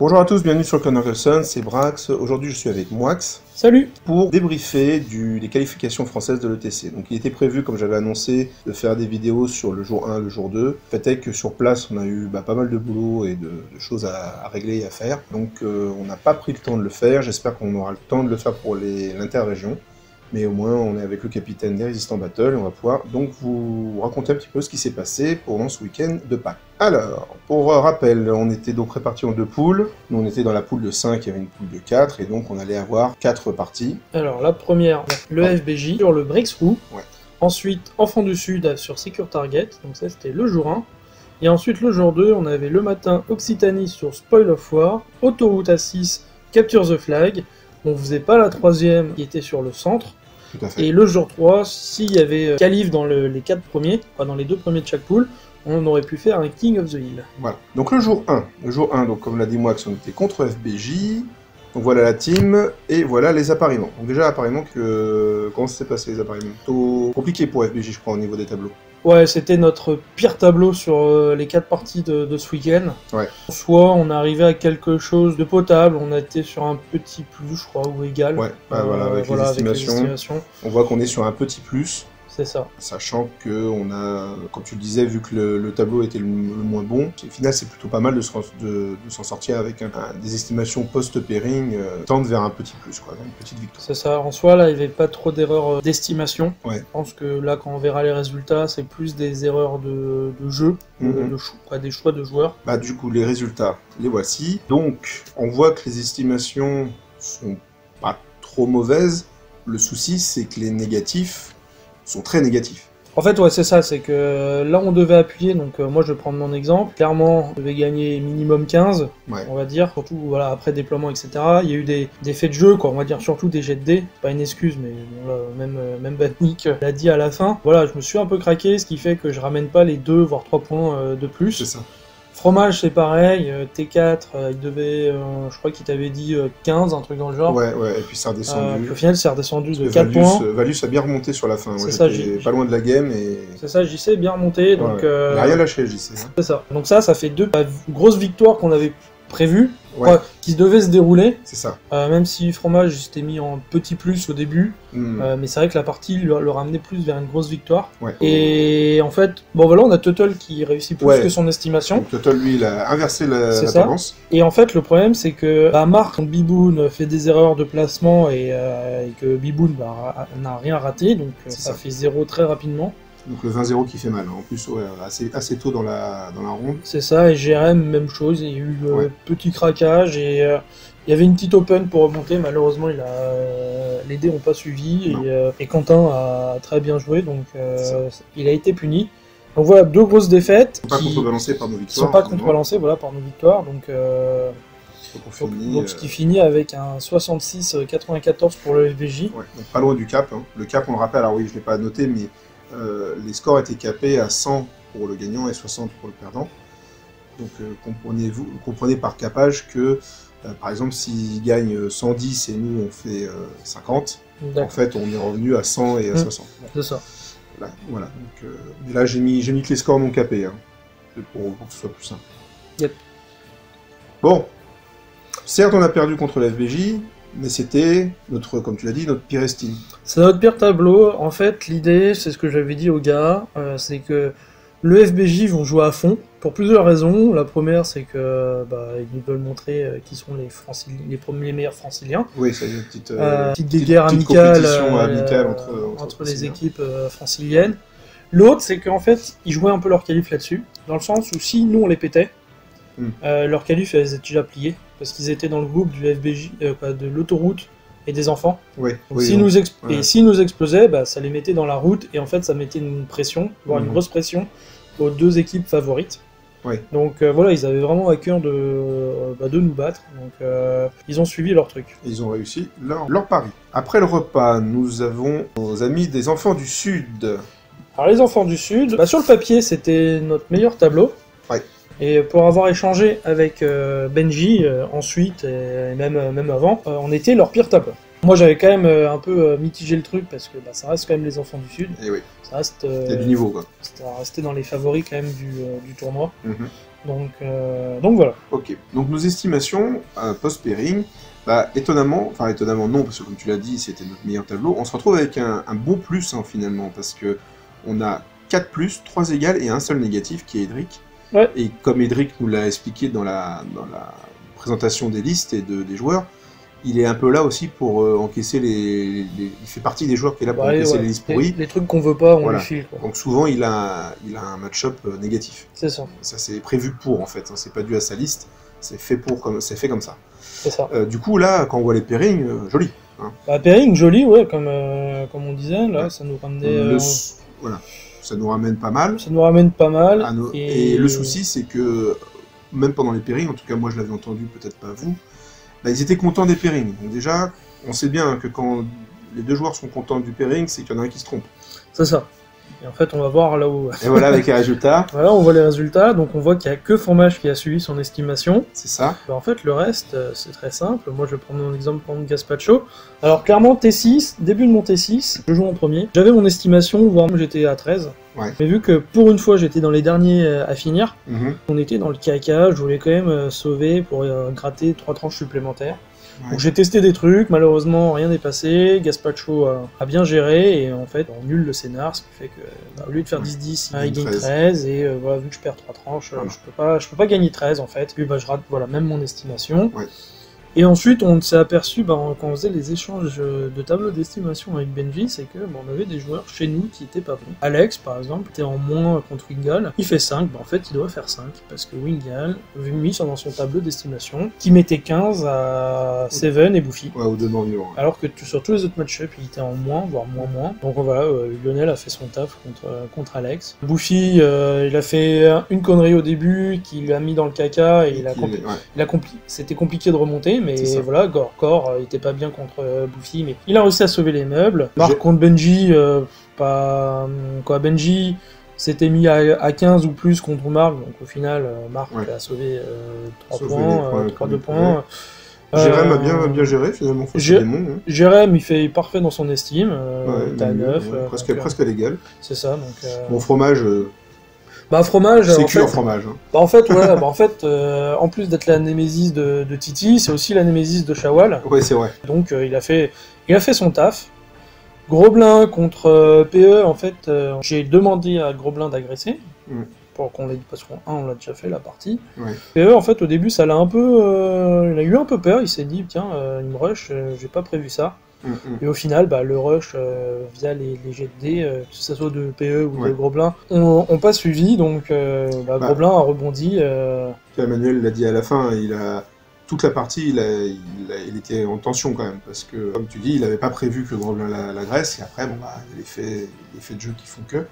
Bonjour à tous, bienvenue sur Connor Wilson, c'est Brax. Aujourd'hui je suis avec Moax. Salut. Pour débriefer des qualifications françaises de l'ETC. Donc il était prévu, comme j'avais annoncé, de faire des vidéos sur le jour 1 et le jour 2. Le fait est que sur place on a eu pas mal de boulot et de choses à régler et à faire. Donc on n'a pas pris le temps de le faire, j'espère qu'on aura le temps de le faire pour l'interrégion. Mais au moins on est avec le capitaine des Résistants Battle et on va pouvoir donc vous raconter un petit peu ce qui s'est passé pendant ce week-end de Pâques. Alors, pour rappel, on était donc répartis en deux poules. Nous on était dans la poule de 5, il y avait une poule de 4 et donc on allait avoir 4 parties. Alors la première, le FBJ sur le Brixroux. Ouais. Ensuite, Enfants du Sud sur Secure Target, donc ça c'était le jour 1. Et ensuite le jour 2, on avait le matin Occitanie sur Spoil of War, Autoroute A6, Capture the Flag. On faisait pas la troisième qui était sur le centre. Tout à fait. Et le jour 3, s'il y avait qualif dans les 4 premiers, enfin dans les 2 premiers de chaque poule, on aurait pu faire un King of the Hill. Voilà. Donc le jour 1, donc comme l'a dit Moax, on était contre FBJ. Donc voilà la team, et voilà les appariements. Donc déjà, appariements, comment ça s'est passé les appariements? Plutôt compliqué pour FBJ, je crois, au niveau des tableaux. Ouais, c'était notre pire tableau sur les 4 parties de ce week-end. Ouais. Soit on est arrivé à quelque chose de potable, on a été sur un petit plus, je crois, ou égal. Ouais, voilà, avec les estimations. On voit qu'on est sur un petit plus. C'est ça. Sachant que on a, comme tu le disais, vu que le tableau était le moins bon, au final c'est plutôt pas mal de s'en sortir avec des estimations post-pairing, tendre vers un petit plus, quoi, une petite victoire. C'est ça, en soi là il n'y avait pas trop d'erreurs d'estimation. Ouais. Je pense que là quand on verra les résultats, c'est plus des erreurs de jeu, des choix de joueurs. Bah du coup les résultats, les voici. Donc on voit que les estimations sont pas trop mauvaises. Le souci c'est que les négatifs sont très négatifs. En fait, ouais, c'est ça, c'est que là on devait appuyer, donc moi je vais prendre mon exemple. Clairement, on devait gagner minimum 15, ouais. On va dire, surtout voilà, après déploiement, etc. Il y a eu des faits de jeu, quoi, on va dire surtout des jets de dés, pas une excuse, mais bon, là, même Batnik l'a dit à la fin. Voilà, je me suis un peu craqué, ce qui fait que je ramène pas les 2 voire 3 points de plus. C'est ça. Fromage, c'est pareil, T4, il devait, je crois qu'il t'avait dit 15, un truc dans le genre. Ouais, et puis ça a redescendu. Puis au final, c'est redescendu de 4 points. Valus a bien remonté sur la fin, c'est ça, pas loin de la game. Et... C'est ça, JC bien remonté, donc... Il a rien lâché, JC. Hein. C'est ça. Donc ça fait 2 grosses victoires qu'on avait prévues, qui devaient se dérouler. C'est ça. Même si Fromage s'était mis en petit plus au début, mais c'est vrai que la partie le ramenait plus vers une grosse victoire. Ouais. Et en fait, bon voilà, on a Tuttle qui réussit plus que son estimation. Donc Tuttle, lui, il a inversé la tendance. Et en fait, le problème, c'est que Marc, quand Biboun fait des erreurs de placement et que Biboun n'a rien raté, donc ça fait 0 très rapidement. Donc le 20-0 qui fait mal, en plus assez tôt dans la ronde. C'est ça, et GRM, même chose, il y a eu petit craquage, et il y avait une petite open pour remonter, malheureusement les dés n'ont pas suivi, et Quentin a très bien joué, donc il a été puni. Donc voilà, 2 grosses défaites. Pas contrebalancées par nos victoires. Sont pas contrebalancées, voilà, par nos victoires, donc ce qui finit avec un 66-94 pour le FBJ. Ouais, donc pas loin du cap. Hein. Le cap, on le rappelle, alors oui, je ne l'ai pas noté, mais les scores étaient capés à 100 pour le gagnant et 60 pour le perdant. Donc comprenez par capage que, par exemple, s'il gagne 110 et nous on fait 50, en fait on est revenu à 100 et à 60. C'est ça. Là, voilà. Donc, mais là j'ai mis que les scores non capés, hein, pour que ce soit plus simple. Yep. Bon, certes on a perdu contre la FBJ, mais c'était comme tu l'as dit, notre pire estime. C'est notre pire tableau. En fait, l'idée, c'est ce que j'avais dit aux gars, c'est que le FBJ vont jouer à fond pour plusieurs raisons. La première, c'est que ils veulent montrer qu'ils sont les meilleurs franciliens. Oui, c'est une petite guerre amicale entre les équipes franciliennes. L'autre, c'est qu'en fait, ils jouaient un peu leur qualif là-dessus, dans le sens où si nous on les pétait, leur qualif elles étaient déjà pliées, parce qu'ils étaient dans le groupe du FBJ, de l'autoroute et des enfants. S'ils nous explosaient, ça les mettait dans la route, et en fait ça mettait une pression, voire une grosse pression, aux 2 équipes favorites. Donc voilà, ils avaient vraiment à cœur de nous battre, donc ils ont suivi leur truc. Ils ont réussi leur pari. Après le repas, nous avons nos amis des Enfants du Sud. Alors les Enfants du Sud, sur le papier c'était notre meilleur tableau. Et pour avoir échangé avec Benji ensuite, et même avant, on était leur pire tableau. Moi j'avais quand même un peu mitigé le truc, parce que ça reste quand même les Enfants du Sud. Et oui. Ça reste, il y a du niveau, quoi. Ça restait dans les favoris quand même du tournoi. Donc voilà. Ok, donc nos estimations post-pairing, étonnamment non, parce que comme tu l'as dit, c'était notre meilleur tableau, on se retrouve avec un bon plus finalement, parce que on a 4 plus, 3 égales et un seul négatif qui est Edric. Ouais. Et comme Edric nous l'a expliqué dans la présentation des listes et des joueurs, il est un peu là aussi pour encaisser il fait partie des joueurs qui est là pour encaisser les listes pourries. Les trucs qu'on veut pas, on les file. Quoi. Donc souvent il a un match-up négatif. C'est ça. Ça c'est prévu pour en fait, c'est pas dû à sa liste, c'est fait comme ça. C'est ça. Du coup là, quand on voit les pairings, joli. Hein. Pairing joli, ouais, comme on disait, là, ça nous ramenait... Voilà, ça nous ramène pas mal. Ça nous ramène pas mal. Et le souci c'est que, même pendant les pairings, en tout cas moi je l'avais entendu, peut-être pas vous, ils étaient contents des pairings. Donc déjà, on sait bien que quand les deux joueurs sont contents du pairing, c'est qu'il y en a un qui se trompe. C'est ça. Et en fait, on va voir là où... Et voilà, avec les résultats. Voilà, on voit les résultats. Donc on voit qu'il n'y a que Fromage qui a suivi son estimation. C'est ça. En fait, le reste, c'est très simple. Moi, je vais prendre mon exemple pour Gaspacho. Alors clairement, T6, début de mon T6, je joue en premier. J'avais mon estimation, voire j'étais à 13. Ouais. Mais vu que pour une fois, j'étais dans les derniers à finir, on était dans le caca, je voulais quand même sauver pour gratter 3 tranches supplémentaires. Ouais. Donc j'ai testé des trucs, malheureusement rien n'est passé, Gaspacho a bien géré et en fait on nul le scénar, ce qui fait que au lieu de faire 10-10, il gagne 13 et voilà, vu que je perds 3 tranches, je peux pas gagner 13 en fait, puis je rate même mon estimation. Ouais. Et ensuite, on s'est aperçu, quand on faisait les échanges de tableaux d'estimation avec Benji, c'est que on avait des joueurs chez nous qui étaient pas bons. Alex, par exemple, était en moins contre Wingal. Il fait 5, en fait, il doit faire 5, parce que Wingal avait mis dans son tableau d'estimation qui mettait 15 à Seven et Bouffi. Ouais, ou de non-vivant. Ouais. Alors que sur tous les autres match-up, il était en moins, voire moins. Donc voilà, Lionel a fait son taf contre Alex. Bouffi, il a fait une connerie au début, qu'il l'a mis dans le caca, et c'était compliqué de remonter. Mais voilà, Gore il était pas bien contre Bouffi, mais il a réussi à sauver les meubles. Marc contre Benji, Benji s'était mis à 15 ou plus contre Marc, donc au final, Marc a sauvé 3 points, 2 points. Jérém a bien géré finalement. Jérém, il fait parfait dans son estime, il est à 9. Presque à l'égal. C'est ça, donc... Bon, fromage... Fromage. C'est cuit en fromage. Hein. En fait, en plus d'être la némésis de Titi, c'est aussi la némésis de Shawal. Ouais, c'est vrai. Donc il a fait son taf. Grobelin contre PE, en fait, j'ai demandé à Grobelin d'agresser. Pour qu'on l'ait dit, parce qu'on l'a déjà fait la partie. Ouais. PE, en fait, au début, ça l'a un peu. Il a eu un peu peur, il s'est dit, tiens, il me rush, j'ai pas prévu ça. Et au final, le rush via les jets de dés, que ce soit de PE ou de Grobelin, ont pas suivi, donc Grobelin a rebondi. Emmanuel l'a dit à la fin, toute la partie, il était en tension quand même, parce que, comme tu dis, il avait pas prévu que Grobelin l'agresse, et après, il y a les faits de jeu qui font que.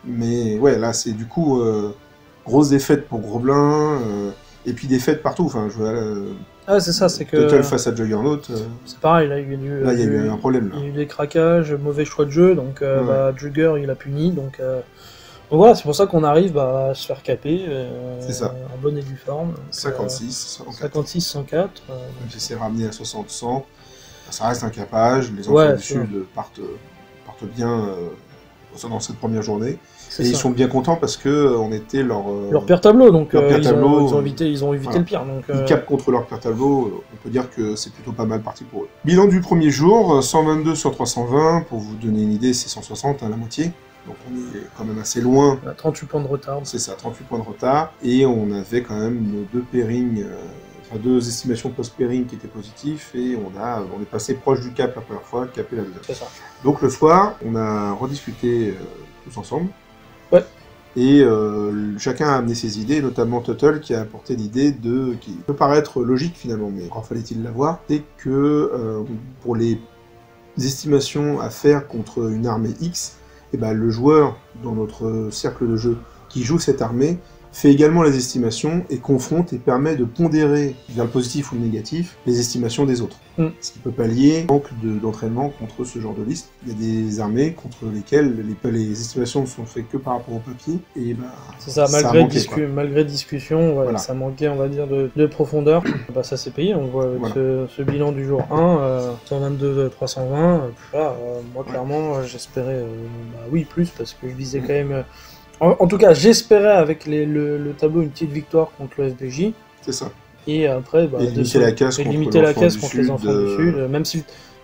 Mais ouais, là, c'est du coup grosse défaite pour Grobelin, et puis défaite partout, enfin, je vois... c'est ça, c'est que... Total face à Juggernaut... C'est pareil, là, il y a eu un problème. Là. Il y a eu des craquages, mauvais choix de jeu, donc Jugger, il a puni, donc voilà, c'est pour ça qu'on arrive à se faire caper, c'est ça. En bonne et due forme. 56-104. Puis c'est ramené à 60-100, ça reste un capage, les enfants du Sud partent bien dans cette première journée. Et ils sont bien contents parce que on était leur pire tableau, donc ils ont évité le pire. Donc, ils capent contre leur pire tableau, on peut dire que c'est plutôt pas mal parti pour eux. Bilan du premier jour, 122 sur 320, pour vous donner une idée, c'est 160, la moitié. Donc on est quand même assez loin. On a 38 points de retard. C'est ça, 38 points de retard. Et on avait quand même nos deux estimations post-pairing qui étaient positifs, et on est passé proche du cap la première fois, capé la deuxième. C'est ça. Donc le soir, on a rediscuté tous ensemble. Ouais. Et chacun a amené ses idées, notamment Tuttle qui a apporté l'idée qui peut paraître logique finalement, mais encore fallait-il l'avoir, c'est que pour les estimations à faire contre une armée X, le joueur dans notre cercle de jeu qui joue cette armée fait également les estimations et confronte et permet de pondérer vers le positif ou le négatif les estimations des autres. Ce qui peut pallier le manque d'entraînement contre ce genre de liste. Il y a des armées contre lesquelles les estimations ne sont faites que par rapport au papier. Et c'est ça, malgré discussion, voilà. Ça manquait, on va dire, de profondeur. Ça s'est payé, on voit avec ce bilan du jour 1, 122-320. Moi, clairement, j'espérais oui, plus, parce que je visais quand même En tout cas, j'espérais avec le tableau une petite victoire contre le FBJ. C'est ça. Et après, et limiter la casse contre les enfants du Sud,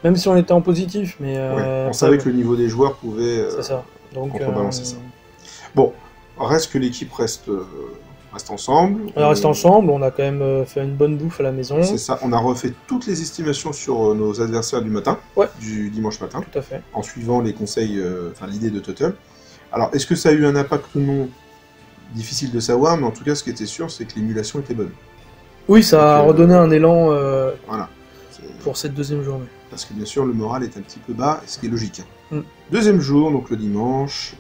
même si on était en positif, mais on savait que le niveau des joueurs pouvait contrebalancer ça. Bon, reste que l'équipe reste ensemble. On reste ensemble, on a quand même fait une bonne bouffe à la maison. C'est ça, on a refait toutes les estimations sur nos adversaires du matin, du dimanche matin, tout à fait, en suivant les conseils, l'idée de Tuttle. Alors, est-ce que ça a eu un impact ou non? Difficile de savoir, mais en tout cas, ce qui était sûr, c'est que l'émulation était bonne. Oui, ça a redonné un élan voilà. Pour cette deuxième journée. Parce que bien sûr, le moral est un petit peu bas, ce qui est logique. Deuxième jour, donc le dimanche,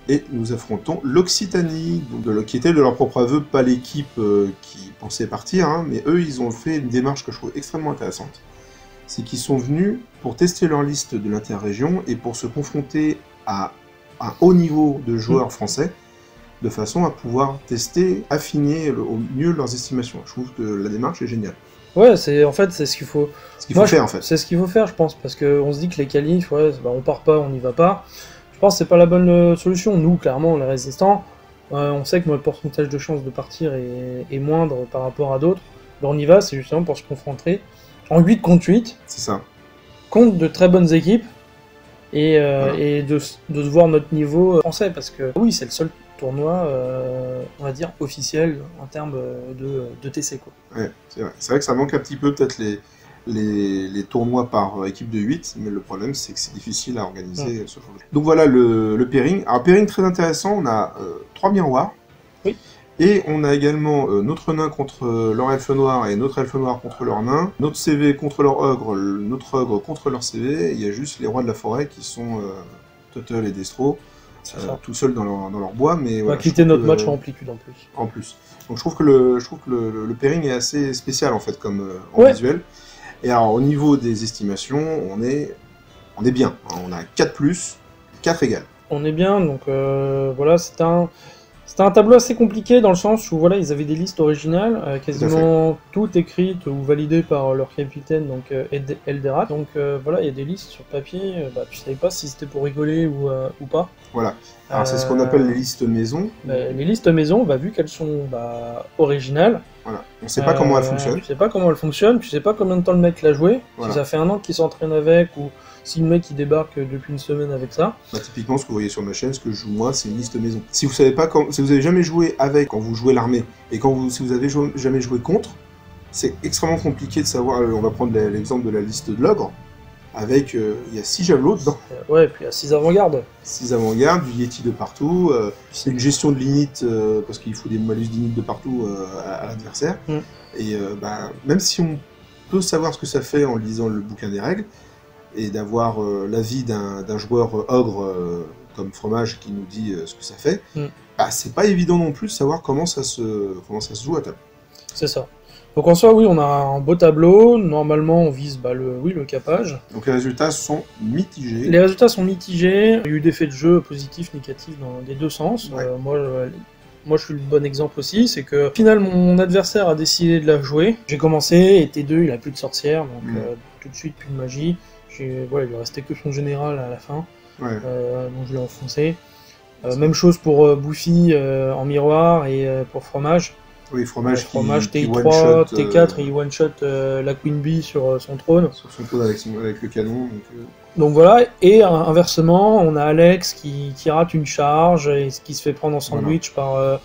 et nous affrontons l'Occitanie, qui était de leur propre aveu, pas l'équipe qui pensait partir, hein, mais eux, ils ont fait une démarche que je trouve extrêmement intéressante. C'est qu'ils sont venus pour tester leur liste de l'interrégion et pour se confronter à un haut niveau de joueurs français, de façon à pouvoir tester, affiner au mieux leurs estimations. Je trouve que la démarche est géniale. Ouais, c'est ce qu'il faut. faire en fait. C'est ce qu'il faut faire, je pense, parce qu'on se dit que les qualifs, on part pas, on n'y va pas. Je pense que c'est pas la bonne solution. Nous, clairement, les résistants, on sait que notre pourcentage de chance de partir est moindre par rapport à d'autres. On y va, c'est justement pour se confronter en 8 contre 8. C'est ça. Contre de très bonnes équipes et de se voir notre niveau français, parce que oui, c'est le seul tournoi, on va dire, officiel en termes de TC, quoi. Ouais, c'est vrai. C'est vrai que ça manque un petit peu, peut-être, les tournois par équipe de 8, mais le problème, c'est que c'est difficile à organiser ce genre de... Donc voilà le pairing. Alors, pairing très intéressant, on a 3 miroirs. Oui. Et on a également notre nain contre leur elfe noir et notre elfe noir contre leur nain, notre CV contre leur ogre, notre ogre contre leur CV, et il y a juste les rois de la forêt qui sont Tuttle et Destro. Tout seuls dans leur bois, mais on va quitter notre match en amplitude en plus. Donc je trouve que le pairing est assez spécial en fait comme en visuel. Et alors au niveau des estimations, on est bien. On a 4+, 4 égales. On est bien, donc voilà, c'était un tableau assez compliqué dans le sens où voilà, ils avaient des listes originales, quasiment toutes écrites ou validées par leur capitaine, donc Elderat. Donc voilà, il y a des listes sur papier, tu savais pas si c'était pour rigoler ou pas. Voilà. Alors c'est ce qu'on appelle les listes maison. Les listes maison, vu qu'elles sont originales, voilà. On sait pas comment elles fonctionnent. Tu sais pas comment elles fonctionnent, tu sais pas combien de temps le mec l'a joué, si ça fait 1 an qu'il s'entraîne avec, ou si le mec il débarque depuis une semaine avec ça. Typiquement, ce que vous voyez sur ma chaîne, ce que je joue moi, c'est une liste maison. Si vous savez pas si vous avez jamais joué avec quand vous jouez l'armée, et si vous avez jamais joué contre, c'est extrêmement compliqué de savoir. On va prendre l'exemple de la liste de l'ogre. Avec, il y a 6 javelots dedans. Ouais, et puis il y a 6 avant-gardes. 6 avant-gardes, du Yeti de partout, c'est une gestion de l'init, parce qu'il faut des malus d'init de partout à l'adversaire. Et même si on peut savoir ce que ça fait en lisant le bouquin des règles, et d'avoir l'avis d'un joueur ogre comme Fromage qui nous dit ce que ça fait, c'est pas évident non plus de savoir comment ça se joue à table. C'est ça. Donc en soi, oui, on a un beau tableau. Normalement, on vise le capage. Donc les résultats sont mitigés. Les résultats sont mitigés. Il y a eu des faits de jeu positifs, négatifs dans les deux sens. Ouais. Moi, je suis le bon exemple aussi. C'est que, au final, mon adversaire a décidé de la jouer. J'ai commencé, et T2, il a plus de sorcière, donc tout de suite, plus de magie. Il lui restait que son général à la fin. Ouais. Donc je l'ai enfoncé. Même chose pour Buffy en miroir et pour Fromage. Oui, Fromage TI3, T4, il one-shot la Queen Bee sur son trône. Sur son trône avec le canon. Donc voilà, et inversement, on a Alex qui rate une charge et qui se fait prendre en sandwich par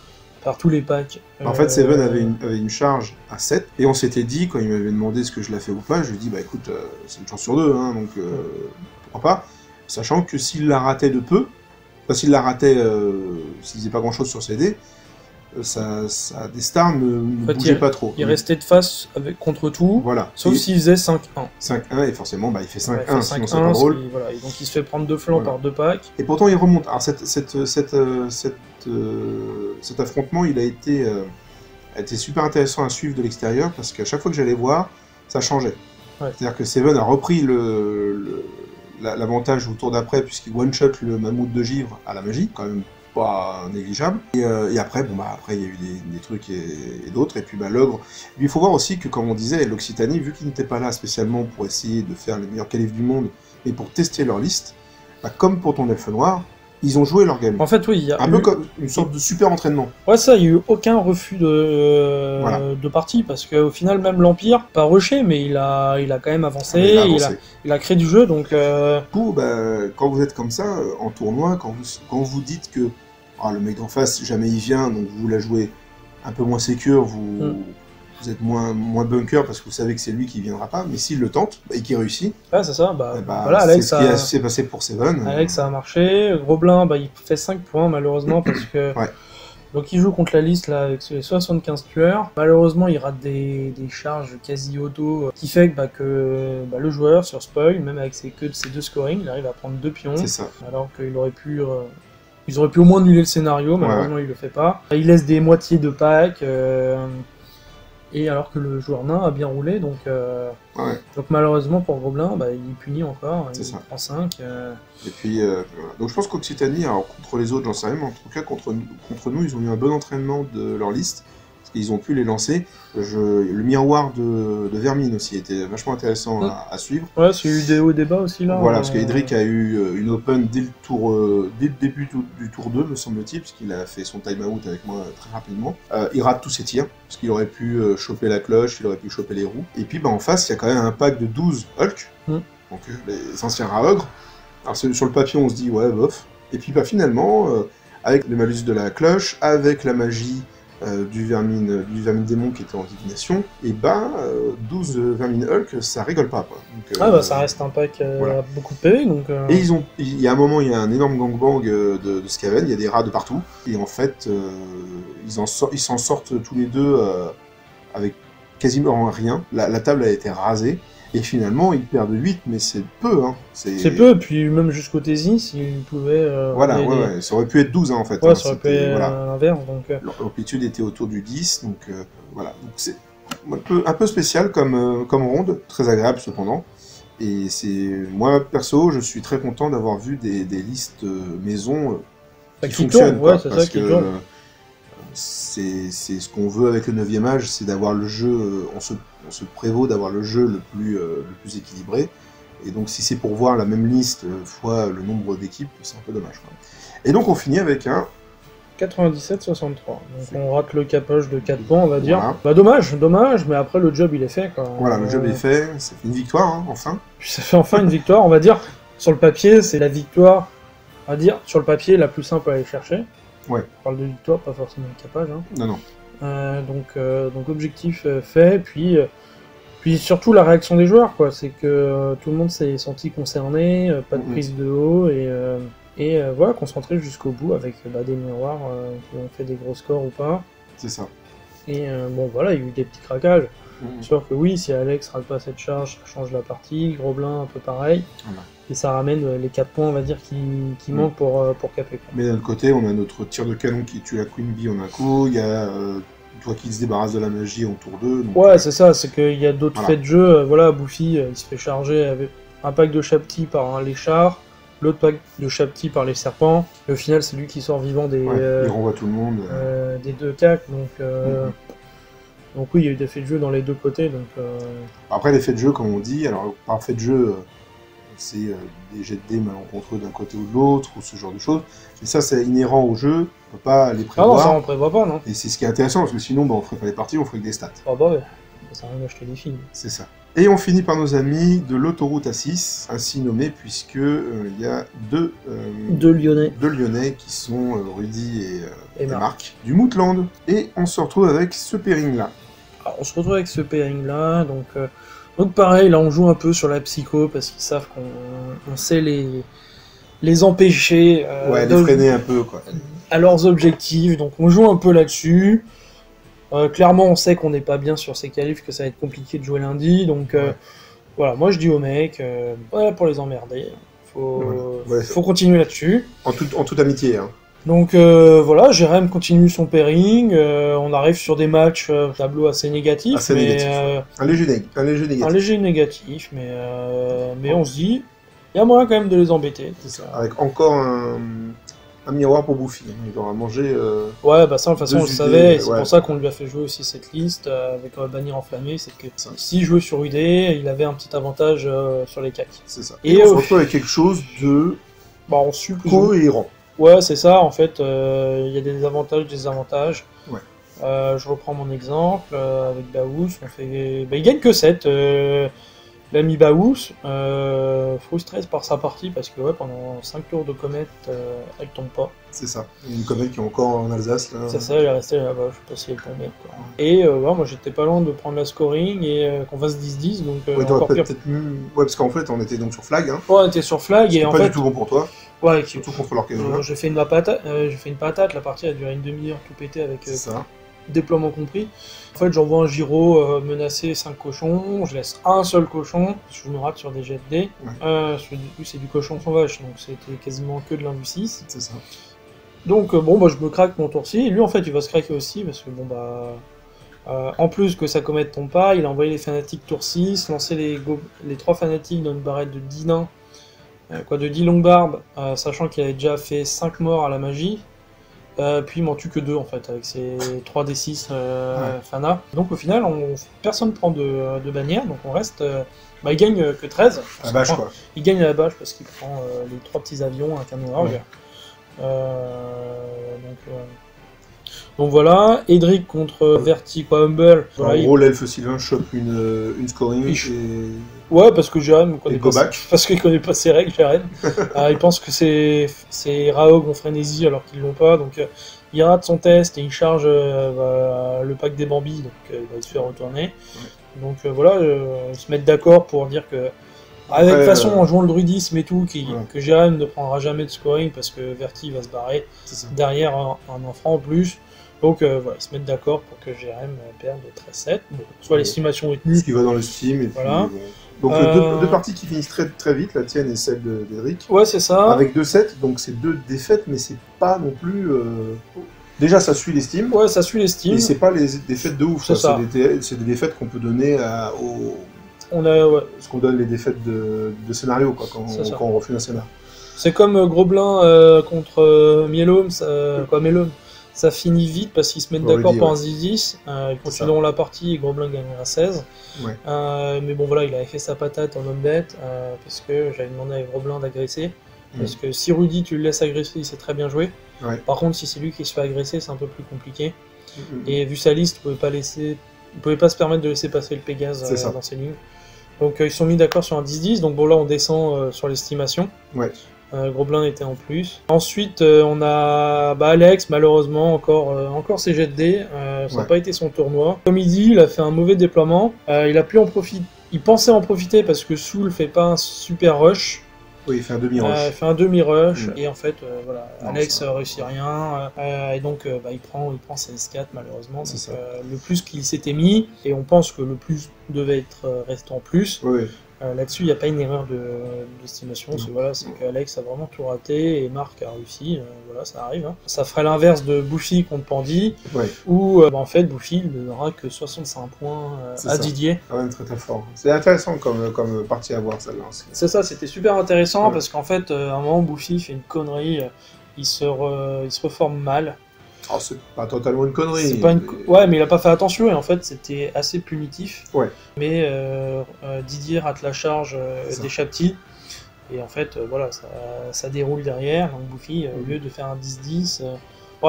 tous les packs. En fait, Seven avait une charge à 7, et on s'était dit, quand il m'avait demandé ce que je la fais ou pas, je lui ai dit, écoute, c'est une chance sur 2, hein, donc pourquoi pas, sachant que s'il la ratait de peu, s'il la ratait, s'il faisait pas grand chose sur ses dés, des stars ne bougeaient pas trop. Il restait de face contre tout, sauf s'il faisait 5-1. 5-1, et forcément, il fait 5-1, sinon c'est pas drôle. Et donc il se fait prendre 2 flancs par 2 packs. Et pourtant, il remonte. Alors cet affrontement, il a été super intéressant à suivre de l'extérieur, parce qu'à chaque fois que j'allais voir, ça changeait. Ouais. C'est-à-dire que Seven a repris l'avantage au tour d'après, puisqu'il one-shot le mammouth de givre à la magie, quand même pas négligeable. Et après, après il y a eu des trucs et d'autres, et puis l'ogre. Il faut voir aussi que, comme on disait, l'Occitanie, vu qu'ils n'étaient pas là spécialement pour essayer de faire les meilleurs qualifs du monde, mais pour tester leur liste, comme pour ton elfe noir, Ils ont joué leur game. En fait, oui, il y a un peu comme une sorte de super entraînement. Ouais, ça, il n'y a eu aucun refus de partie, parce qu'au final, même l'Empire, pas rushé, mais il a quand même avancé, il a créé du jeu, donc... Du coup, quand vous êtes comme ça, en tournoi, quand vous dites que le mec d'en face, jamais il vient, donc vous la jouez un peu moins sécure, vous êtes moins bunker parce que vous savez que c'est lui qui viendra pas, mais s'il le tente et qu'il réussit, ouais, c'est ça, voilà, Alex, c'est ce qui s'est passé pour Seven. Alex, ça a marché. Gobelin, il fait 5 points malheureusement parce que donc il joue contre la liste là avec ses 75 tueurs. Malheureusement, il rate des charges quasi auto qui fait que le joueur sur spoil, même avec ses 2 scoring, il arrive à prendre 2 pions. C'est ça. Alors qu'il aurait pu ils auraient pu au moins annuler le scénario, malheureusement il le fait pas. Il laisse des moitiés de pack, et alors que le joueur nain a bien roulé, donc malheureusement pour Gobelin, il est puni encore, il prend 5. Et puis, donc je pense qu'Occitanie, alors contre les autres j'en sais rien, mais en tout cas contre nous, ils ont eu un bon entraînement de leur liste, parce qu'ils ont pu les lancer. Le miroir de Vermine aussi était vachement intéressant à suivre. Ouais, c'est eu des hauts et des bas aussi là. Voilà, parce qu'Edric a eu une open dès le début du tour 2, me semble-t-il, puisqu'il a fait son time-out avec moi très rapidement. Il rate tous ses tirs, parce qu'il aurait pu choper la cloche, il aurait pu choper les roues. Et puis en face, il y a quand même un pack de 12 Hulk, donc les anciens Raogres. Alors sur le papier, on se dit, ouais, bof. Et puis finalement, avec le malus de la cloche, avec la magie du vermine démon qui était en divination, et 12 vermine Hulk, ça rigole pas, quoi. Donc, ça reste un pack à beaucoup de PV, donc... Et il y a un moment, il y a un énorme gangbang de Skaven, il y a des rats de partout, et en fait, ils s'en sortent tous les deux avec quasiment rien. La table a été rasée, et finalement, ils perdent 8, mais c'est peu, hein. C'est peu, puis même jusqu'au Tésis, s'ils pouvaient... ça aurait pu être 12, hein, en fait. Ouais, ça aurait pu être l'inverse, donc... L'amplitude était autour du 10, donc voilà. Donc c'est un peu spécial comme ronde, très agréable cependant. Et moi, perso, je suis très content d'avoir vu des listes maison qui fonctionnent, parce que c'est ce qu'on veut avec le 9e âge, c'est d'avoir le jeu, on se prévaut d'avoir le jeu le plus équilibré, et donc si c'est pour voir la même liste fois le nombre d'équipes, c'est un peu dommage, quoi. Et donc on finit avec un 97-63, donc on rate le capage de 4 points, on va dire. Dommage, mais après le job il est fait, quoi. Voilà, le job est fait, ça fait une victoire, hein, enfin. Puis ça fait enfin une victoire, on va dire, sur le papier, c'est la victoire, on va dire, sur le papier, la plus simple à aller chercher. Ouais. On parle de victoire, pas forcément de capage. Hein. Non. Donc objectif fait, puis surtout la réaction des joueurs, quoi. C'est que tout le monde s'est senti concerné, pas de prise de haut, et voilà, concentré jusqu'au bout avec des miroirs qui ont fait des gros scores ou pas. C'est ça. Et voilà, il y a eu des petits craquages. Sûr que oui, si Alex rate pas cette charge, ça change la partie. Gros-Blin, un peu pareil. Et ça ramène les 4 points, on va dire, qui manquent pour caper, quoi. Mais d'un autre côté, on a notre tir de canon qui tue la Queen Bee en un coup, il y a toi qui se débarrasse de la magie en tour 2. Donc, ouais, c'est ça, c'est qu'il y a d'autres faits de jeu. Buffy, il se fait charger avec un pack de Shapti par les chars, l'autre pack de Shapti par les serpents, et au final, c'est lui qui sort vivant des... il renvoie tout le monde. Des 2 cacs, donc oui, il y a eu des faits de jeu dans les deux côtés, donc... Après, les faits de jeu, comme on dit, alors par fait de jeu... c'est des jets de dés malencontreux d'un côté ou de l'autre, ou ce genre de choses. Mais ça, c'est inhérent au jeu, on peut pas les prévoir. Ah non, ça on prévoit pas, non. Et c'est ce qui est intéressant, parce que sinon, on ferait pas les parties, on ferait que des stats. Ah bah ouais, ça sert à rien d'acheter des films. C'est ça. Et on finit par nos amis de l'autoroute A6, ainsi nommés, puisque il y a deux Lyonnais qui sont Rudy et Marc, du Moutland. Et on se retrouve avec ce pairing-là. Alors, on se retrouve avec ce pairing-là, donc pareil, là on joue un peu sur la psycho, parce qu'ils savent qu'on sait les empêcher les freiner un peu, quoi. À leurs objectifs, donc on joue un peu là-dessus. Clairement on sait qu'on n'est pas bien sur ces qualifs, que ça va être compliqué de jouer lundi, donc voilà, moi je dis aux mecs, pour les emmerder, faut continuer là-dessus. En toute amitié, hein. Donc voilà, Jérém continue son pairing, on arrive sur des matchs tableau assez négatifs, un léger négatif, mais on se dit, il y a moyen quand même de les embêter. C'est ça. Avec encore un miroir pour Buffy, il aura mangé... ça de toute façon on le savait, et c'est pour ça qu'on lui a fait jouer aussi cette liste avec bannier enflammé, c'est que s'il jouait sur UD, il avait un petit avantage sur les cacs. C'est ça. Et on se retrouve avec quelque chose de on suit cohérent. Ouais, c'est ça, en fait, il y a des avantages, des désavantages. Ouais. Je reprends mon exemple avec Baous, il gagne que 7. L'ami Baous, frustré par sa partie parce que pendant 5 tours de comète, elle tombe pas. C'est ça. Il y a une comète qui est encore en Alsace là. C'est ça, elle est restée là-bas, je sais pas si elle tombait. Quoi. Et moi j'étais pas loin de prendre la scoring et qu'on fasse 10-10, donc encore pire. Parce qu'en fait on était donc sur flag. Hein. Ouais, on était sur flag et en pas fait. du tout bon pour toi. Ouais, surtout contre l'orchestre. J'ai fait une patate, la partie a duré une demi-heure tout pété avec déploiement compris. En fait, j'envoie un gyro menacer 5 cochons, je laisse un seul cochon, je me rate sur des jets de dés. C'est du cochon sauvage, donc c'était quasiment que de l'indu 6. C'est ça. Donc je me craque mon tour-ci, et lui en fait il va se craquer aussi, parce que en plus que sa comète tombe pas, il a envoyé les fanatiques tour 6, lancé les 3 fanatiques dans une barrette de 10 nains, de 10 longues barbes, sachant qu'il avait déjà fait 5 morts à la magie. Puis il m'en tue que 2 en fait, avec ses 3d6 Fana. Donc au final, personne prend de bannière, donc on reste. Il gagne que 13. À la bâche quoi. Il gagne à la bâche parce qu'il prend les 3 petits avions, un canon orgue. Donc voilà, Edric contre Verti, quoi, Humble. En gros, l'elfe Sylvain chope une scoring Ouais, parce que Jérém connaît connaît pas ses règles, Jérém. Il pense que c'est Raog ont frénésie alors qu'ils l'ont pas, donc il rate son test et il charge le pack des Bambis, donc il va se faire retourner. Ouais. Donc ils se mettent d'accord pour dire que de toute façon, en jouant le druidisme et tout, que Jérém ne prendra jamais de scoring parce que Verti va se barrer derrière un enfant en plus. Donc ils se mettent d'accord pour que Jérém perde 13-7. Bon, soit l'estimation est tenue. Ce qui va dans le Steam. Et voilà. Puis, donc deux parties qui finissent très, très vite, la tienne et celle d'Edric. Ouais, c'est ça. Avec 2-7, donc c'est 2 défaites, mais c'est pas non plus. Déjà, ça suit les Steam. Ouais, ça suit les Steam. Et c'est pas les défaites de ouf. C'est des défaites qu'on peut donner aux. Parce qu'on donne les défaites de scénario quand on refuse un scénario. C'est comme Grobelin contre Mielome, Mielome. Ça finit vite parce qu'ils se mettent d'accord pour un 10-10. Ils continueront la partie et Grobelin gagnera 16. Ouais. Mais bon, voilà, il avait fait sa patate en homme bête parce que j'avais demandé à Grobelin d'agresser. Parce que si Rudy, tu le laisses agresser, il sait très bien jouer. Ouais. Par contre, si c'est lui qui se fait agresser, c'est un peu plus compliqué. Et vu sa liste, il ne pouvait pas se permettre de laisser passer le Pégase dans ses lignes. Donc ils sont mis d'accord sur un 10-10. Donc bon, là, on descend sur l'estimation. Ouais. Grobelin était en plus. Ensuite, on a Alex, malheureusement, encore ses jets de dés. Ça n'a pas été son tournoi. Comme il dit, il a fait un mauvais déploiement. Il a pu en profiter. Il pensait en profiter parce que Soul fait pas un super rush. Oui, il fait un demi-rush. Il fait un demi-rush, et en fait, Alex réussit rien, et donc il prend ses S4 malheureusement. Donc, le plus qu'il s'était mis, et on pense que le plus devait être resté en plus. Oui. Là-dessus, il n'y a pas une erreur d'estimation, c'est qu'Alex a vraiment tout raté et Marc a réussi, ça arrive. Hein. Ça ferait l'inverse de Bouffi contre Pandy, où en fait Bouffi ne donnera que 65 points à Didier. Ah ouais, très très fort. C'est intéressant comme partie à voir celle-là. C'est ça, c'était super intéressant parce qu'en fait, à un moment, Bouffi fait une connerie, il se reforme mal. Oh, c'est pas totalement une connerie. Ouais, mais il a pas fait attention et en fait c'était assez punitif. Ouais. Mais Didier rate la charge des Chaptis et en fait ça déroule derrière. Donc Bouffi, au lieu de faire un 10-10,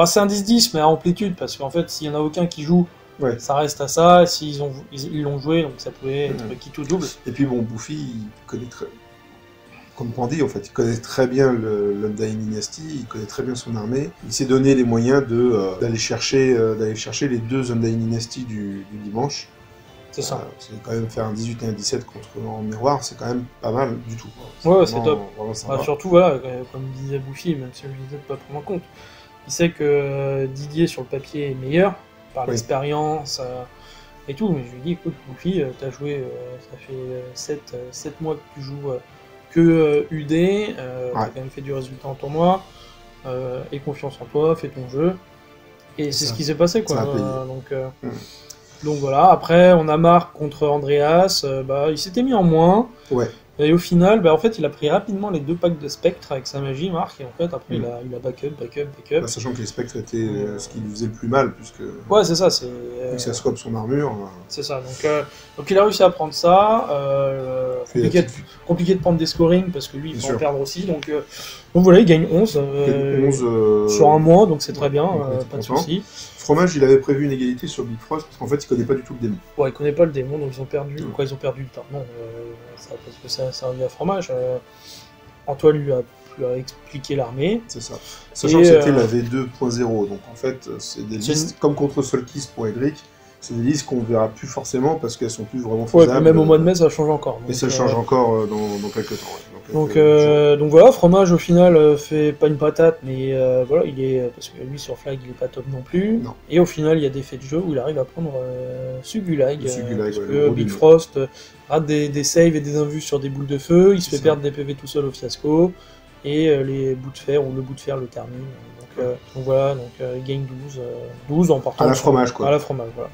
c'est un 10-10 mais à amplitude parce qu'en fait s'il y en a aucun qui joue, ça reste à ça. S'ils l'ont joué, donc ça pouvait être qui tout double. Et puis bon, Bouffi il connaît comme Pandy, en fait, il connaît très bien l'Undying Dynasty, il connaît très bien son armée. Il s'est donné les moyens d'aller chercher les 2 Undying Dynasty du dimanche. C'est ça. C'est quand même faire un 18 et un 17 contre en miroir, c'est quand même pas mal du tout. Ouais, c'est top. Surtout, comme disait Bouffi, même si je ne disais pas prendre en compte, il sait que Didier sur le papier est meilleur par l'expérience et tout. Mais je lui dis, écoute, Bouffi, t'as joué, ça fait 7 mois que tu joues. Que UD, t'as quand même fait du résultat en tournoi, aie confiance en toi, fais ton jeu, et c'est ce qui s'est passé quoi. Donc voilà, après on a Marc contre Andreas, il s'était mis en moins, Et au final, bah, en fait, il a pris rapidement les 2 packs de spectres avec sa magie, Marc, et en fait, après, il a backup. Bah, sachant que les spectres étaient ce qui lui faisait le plus mal, puisque... Ouais, c'est ça, c'est... ça scope son armure. C'est ça, donc il a réussi à prendre ça, compliqué de prendre des scorings, parce que lui, il peut en perdre aussi, donc voilà, il gagne 11, 11 sur un mois, donc c'est très bien, pas de soucis. Fromage, il avait prévu une égalité sur Big Frost, parce qu'en fait, il connaît pas du tout le démon. Ouais, il connaît pas le démon, donc ils ont perdu, ils ont perdu, pardon, parce que ça a servi à Fromage. Antoine lui a expliqué l'armée. C'est ça. Sachant que c'était la V2.0, donc en fait, c'est des listes, comme contre Solkiss.Y, c'est des listes qu'on verra plus forcément parce qu'elles sont plus vraiment faisables. Ouais, même au mois de mai, ça change encore. Et ça change encore dans quelques temps. Ouais. Donc voilà, Fromage au final fait pas une patate, mais voilà, il est parce que lui sur Flag il est pas top non plus. Non. Et au final, il y a des faits de jeu où il arrive à prendre Sugulag, parce que Big Frost rate des saves et des invus sur des boules de feu, il se fait perdre des PV tout seul au fiasco, et les bouts de fer ou le bout de fer le termine. Donc voilà, il gagne 12 en partant. À la Fromage, quoi. À la Fromage, voilà.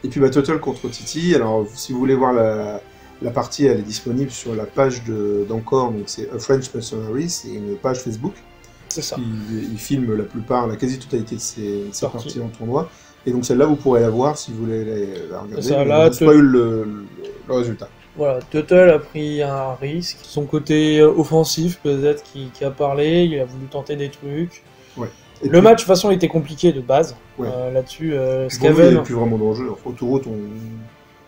Et puis Total contre Titi. Alors, si vous voulez voir la partie, elle est disponible sur la page d'Encore, donc c'est A French Mercenary, c'est une page Facebook. C'est ça. Il filme la quasi-totalité de ses parties en tournoi. Et donc celle-là, vous pourrez la voir si vous voulez la regarder. Ça, là, je spoil le résultat. Voilà, Total a pris un risque. Son côté offensif, peut-être, qui a parlé, il a voulu tenter des trucs. Ouais. Le match, de toute façon, était compliqué de base. Ouais. Là-dessus, Skaven... Il n'y avait plus vraiment d'enjeu. Autoroute,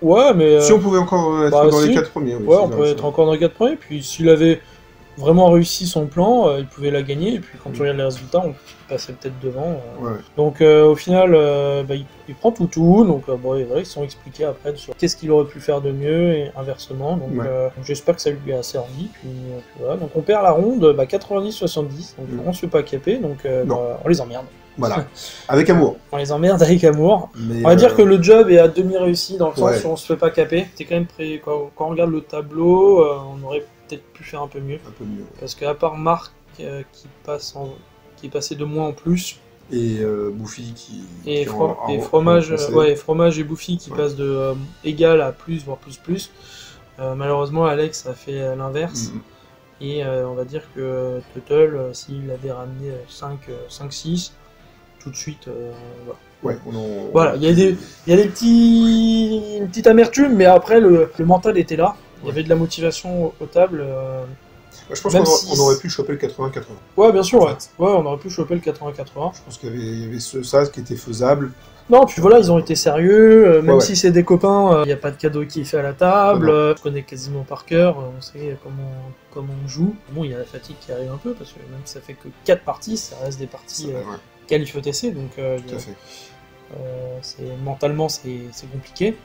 Ouais, mais... Si on pouvait encore être dans les 4 premiers. Oui, on pouvait être encore dans les 4 premiers. Puis s'il avait vraiment réussi son plan, il pouvait la gagner. Et puis quand tu regardes les résultats, on passait peut-être devant. Donc au final, il prend tout. Donc voilà, ils se sont expliqués après sur qu'est-ce qu'il aurait pu faire de mieux et inversement. Donc j'espère que ça lui a servi. Puis voilà. Donc on perd la ronde 90-70. Donc on se fait pas caper. Donc on les emmerde. Voilà, avec amour. On les emmerde avec amour. Mais on va dire que le job est à demi réussi dans le sens où on se fait pas caper. C'est quand même quand on regarde le tableau, on aurait peut-être pu faire un peu mieux. Parce qu'à part Marc qui est passé de moins en plus. Et Bouffi et Fromage, Fromage et Bouffi qui passent de égal à plus, voire plus. Malheureusement, Alex a fait l'inverse. Et on va dire que Total, s'il avait ramené 5-6, tout de suite, voilà. Il y a des une petite amertume, mais après le mental était là. Il y avait de la motivation aux tables. Je pense qu'on aurait pu choper le 80-80. Ouais, bien sûr, ouais, on aurait pu choper le 80-80. Je pense qu'il y avait ça qui était faisable. Non, puis voilà, ils ont été sérieux, même si c'est des copains, il n'y a pas de cadeau qui est fait à la table, je connais quasiment par cœur, on sait comment on joue. Bon, il y a la fatigue qui arrive un peu, parce que même si ça fait que 4 parties, ça reste des parties qualif ETC, donc mentalement c'est compliqué.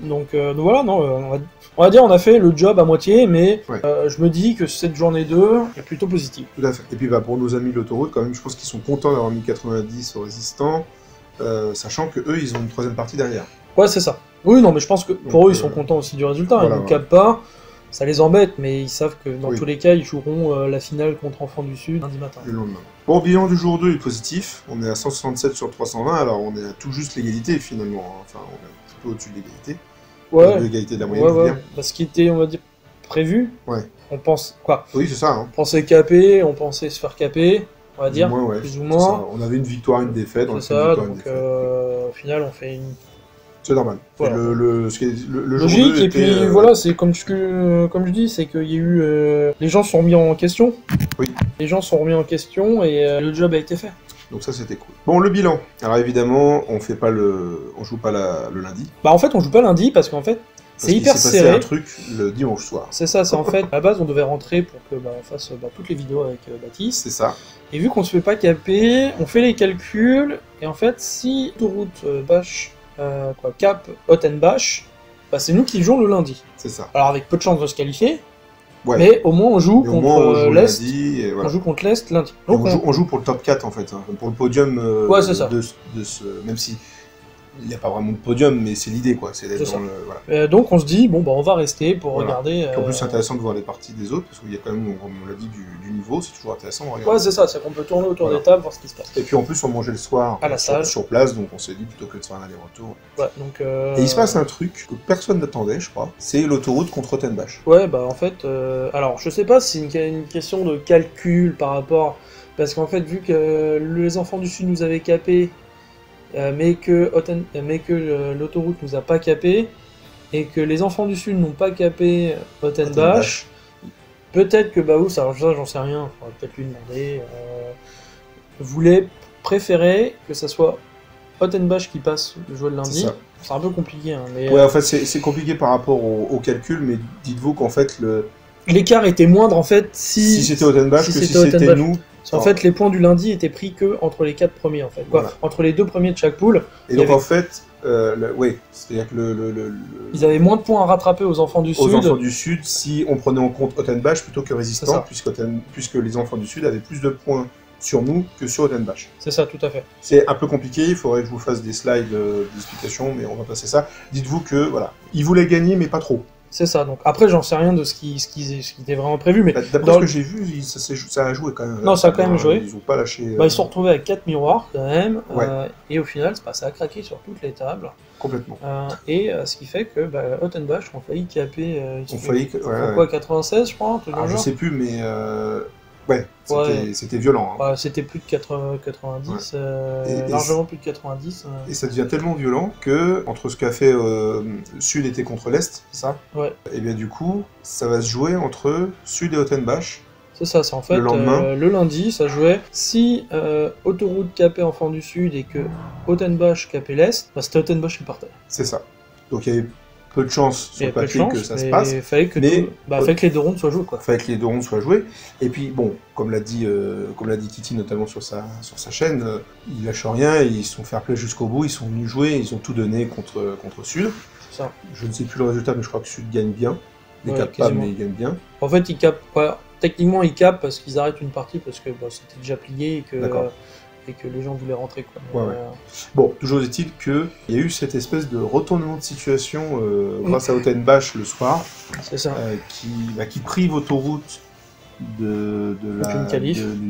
Donc voilà, on va dire on a fait le job à moitié, mais je me dis que cette journée 2 est plutôt positive. Tout à fait. Et puis pour nos amis de l'autoroute, quand même, je pense qu'ils sont contents d'avoir mis 90 aux résistants. Sachant que eux ils ont une 3ème partie derrière. Ouais, c'est ça. Oui, non, mais je pense que pour eux ils sont contents aussi du résultat. Ils ne capent pas, ça les embête, mais ils savent que dans tous les cas ils joueront la finale contre Enfants du Sud lundi matin. Le lendemain. Bon, bilan du jour 2 est positif. On est à 167 sur 320, alors on est à tout juste l'égalité finalement. Enfin, on est un petit peu au-dessus de l'égalité. L'égalité de la moyenne. Ce qui était, on va dire, prévu. On pense quoi? Oui, c'est ça. On pensait caper, on pensait se faire caper. On va dire, plus ou moins. On avait une victoire, une défaite. C'est ça, donc au final on fait une... C'est normal. Voilà. Le logique, et puis voilà, c'est comme je dis, c'est qu'il y a eu... les gens se sont remis en question. Oui. Les gens se sont remis en question et le job a été fait. Donc ça c'était cool. Bon, le bilan. Alors évidemment, on joue pas le lundi. Bah en fait on joue pas lundi parce qu'en fait c'est hyper serré. Il s'est passé un truc le dimanche soir. C'est ça, c'est en fait, à la base on devait rentrer pour que on fasse toutes les vidéos avec Baptiste. C'est ça. Et vu qu'on se fait pas caper, on fait les calculs, et en fait si autoroute cap, hot and bash, c'est nous qui jouons le lundi. C'est ça. Alors avec peu de chance de se qualifier, mais au moins on joue contre l'Est. On joue contre l'Est lundi. Donc on joue pour le top 4 en fait, pour le podium c'est ça. même si il n'y a pas vraiment de podium, mais c'est l'idée, quoi. C'est d'être dans le... Voilà. Donc on se dit, bon, bah, on va rester pour regarder... En plus, c'est intéressant de voir les parties des autres, parce qu'il y a quand même, comme on l'a dit, du niveau, c'est toujours intéressant. Regarder. Ouais, c'est ça, c'est qu'on peut tourner autour des tables, voir ce qui se passe. Et puis en plus, on mangeait le soir à la salle. Sur place, donc on s'est dit, plutôt que de faire un aller-retour. Ouais, donc... Et il se passe un truc que personne n'attendait, je crois, c'est l'autoroute contre Rottenbach. Ouais, bah en fait, alors je sais pas si c'est une question de calcul par rapport... Parce qu'en fait, vu que les enfants du Sud nous avaient capé, mais que l'autoroute nous a pas capé, et que les enfants du Sud n'ont pas capé Rottenbach, peut-être que Baous, alors ça j'en sais rien, il faudrait peut-être lui demander, voulait préférer que ça soit Rottenbach qui passe le jouet le lundi. C'est un peu compliqué. Hein, mais, ouais, en fait c'est compliqué par rapport au calcul, mais dites-vous qu'en fait l'écart était moindre en fait si c'était Rottenbach que si c'était nous. En fait, les points du lundi étaient pris que entre les 4 premiers, en fait. Voilà. Entre les 2 premiers de chaque poule. Et donc, en fait, oui, c'est-à-dire que ils avaient moins de points à rattraper aux enfants du Sud. Aux enfants du Sud, si on prenait en compte Rottenbach plutôt que Résistant, puisque les enfants du Sud avaient plus de points sur nous que sur Rottenbach. C'est ça, tout à fait. C'est un peu compliqué, il faudrait que je vous fasse des slides d'explication, mais on va passer ça. Dites-vous que, voilà, ils voulaient gagner, mais pas trop. C'est ça, donc après j'en sais rien de ce qui était vraiment prévu, mais... D'après ce que j'ai vu, ça a joué quand même. Non, ça a quand même joué. Ils ont pas lâché... Ils se sont retrouvés avec 4 miroirs quand même, ouais. Et au final ça a craqué sur toutes les tables. Complètement. Et ce qui fait que Rottenbach ont failli caper... Ils ont failli... quoi, 96 je crois, je sais plus, mais... Ouais, c'était violent. Hein. C'était plus de 90, largement plus de 90. Et ça devient tellement violent que, entre ce qu'a fait Sud était contre l'Est, c'est ça ? Ouais. Et bien du coup, ça va se jouer entre Sud et Rottenbach. C'est ça, c'est en fait le lundi, ça jouait. Si Autoroute capait Enfants du Sud et que Rottenbach capait l'Est, c'était Rottenbach qui partait. C'est ça. Donc il y avait peu de chance sur le papier que ça se passe. Il fallait que les 2 rondes soient jouées, quoi. Fallait que les 2 rondes soient jouées. Et puis bon, comme l'a dit Titi notamment sur sa chaîne, ils lâchent rien, ils sont fair play jusqu'au bout, ils sont venus jouer, ils ont tout donné contre Sud. Ça. Je ne sais plus le résultat, mais je crois que Sud gagne bien. Ils capent pas, mais ils gagnent bien. En fait, ils capent pas. Techniquement, ils capent parce qu'ils arrêtent une partie parce que c'était déjà plié et que les gens voulaient rentrer, quoi. Ouais. Bon, toujours est-il qu'il y a eu cette espèce de retournement de situation grâce à Rottenbach le soir, c'est ça. Qui prive Autoroute d'une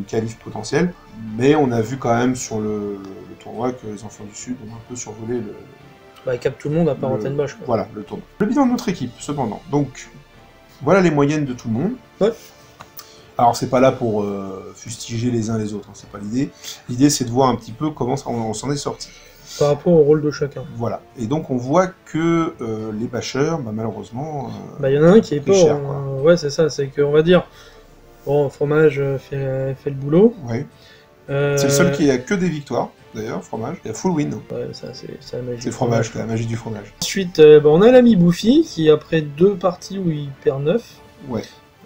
qualif potentielle, mais on a vu quand même sur le tournoi que les enfants du Sud ont un peu survolé ils capent tout le monde à part Rottenbach. Voilà, le tournoi. Le bilan de notre équipe, cependant. Donc, voilà les moyennes de tout le monde. Ouais. Alors c'est pas là pour fustiger les uns les autres, hein, c'est pas l'idée. L'idée c'est de voir un petit peu comment on s'en est sorti. Par rapport au rôle de chacun. Voilà. Et donc on voit que les bâcheurs, malheureusement... il y en a un qui est pas... cher, ouais, c'est ça, c'est qu'on va dire... Bon, Fromage fait le boulot. Ouais. C'est le seul qui a que des victoires, d'ailleurs, Fromage. Il a full win. Ouais, ça c'est la magie. C'est Fromage, la magie du fromage. Ensuite, on a l'ami Bouffi, qui après 2 parties où il perd 9... Ouais.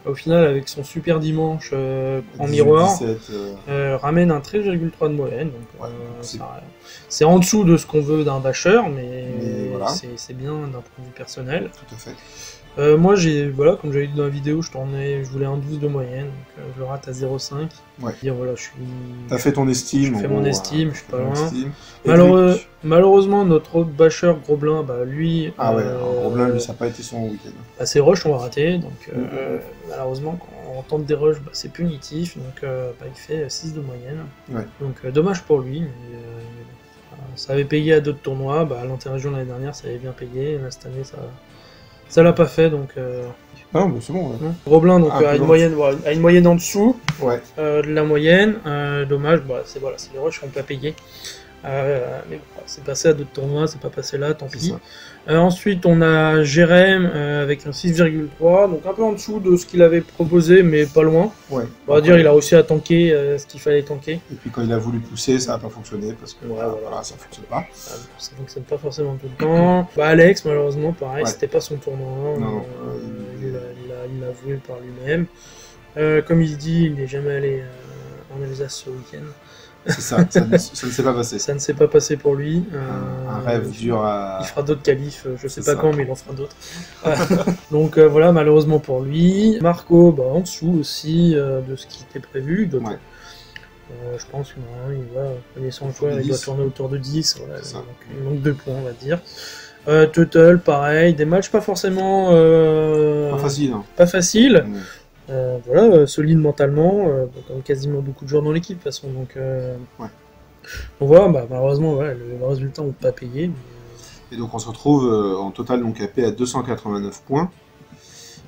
Au final, avec son super dimanche en miroir, 17, ramène un 13,3 de moyenne. Donc, c'est en dessous de ce qu'on veut d'un bâcheur, mais voilà. C'est bien d'un point de vue personnel. Tout à fait. Moi, comme j'avais dit dans la vidéo, je voulais un 12 de moyenne, donc je le rate à 0,5. Ouais. Dire, T'as fait ton estime. Je fais mon estime, je suis pas loin. Malheureusement, notre autre bâcheur, Grosblin, lui... Grosblin, lui, ça n'a pas été son week-end. Ses rushs, on va rater, donc malheureusement, quand on tente des rushs, c'est punitif, donc il fait 6 de moyenne. Ouais. Donc dommage pour lui, mais, ça avait payé à d'autres tournois, à l'interrégion l'année dernière, ça avait bien payé, là, cette année, ça l'a pas fait, donc... Non, mais c'est bon, ouais. Grosblin, donc, a une moyenne en dessous de la moyenne, dommage, c'est les rushs qu'on peut pas payer. Mais c'est passé à d'autres tournois, c'est pas passé là, tant pis. Ensuite, on a Jérém avec un 6,3, donc un peu en dessous de ce qu'il avait proposé, mais pas loin. Ouais. On va dire il a réussi à tanker ce qu'il fallait tanker. Et puis quand il a voulu pousser, ça n'a pas fonctionné parce que ça fonctionne pas. Ça fonctionne pas forcément tout le temps. Alex, malheureusement, pareil, c'était pas son tournoi. Non. Il l'a avoué par lui-même. Comme il dit, il n'est jamais allé en Alsace ce week-end. C'est ça ne s'est pas passé. Ça ne s'est pas passé pour lui. Un rêve dur à... Il fera d'autres qualifs, je sais pas quand, mais il en fera d'autres. Donc voilà, malheureusement pour lui. Marco, en dessous aussi de ce qui était prévu. Je pense que normalement, il va, connaissant le joueur, il doit tourner autour de 10. Voilà, donc, il manque 2 points, on va dire. Total, pareil, des matchs pas forcément... pas facile. Hein. Pas facile. Voilà, solide mentalement, comme quasiment beaucoup de joueurs dans l'équipe, de toute façon. Donc voilà, bah, malheureusement, voilà, le résultat, on ne peut pas payer. Et donc on se retrouve en total donc AP à 289 points,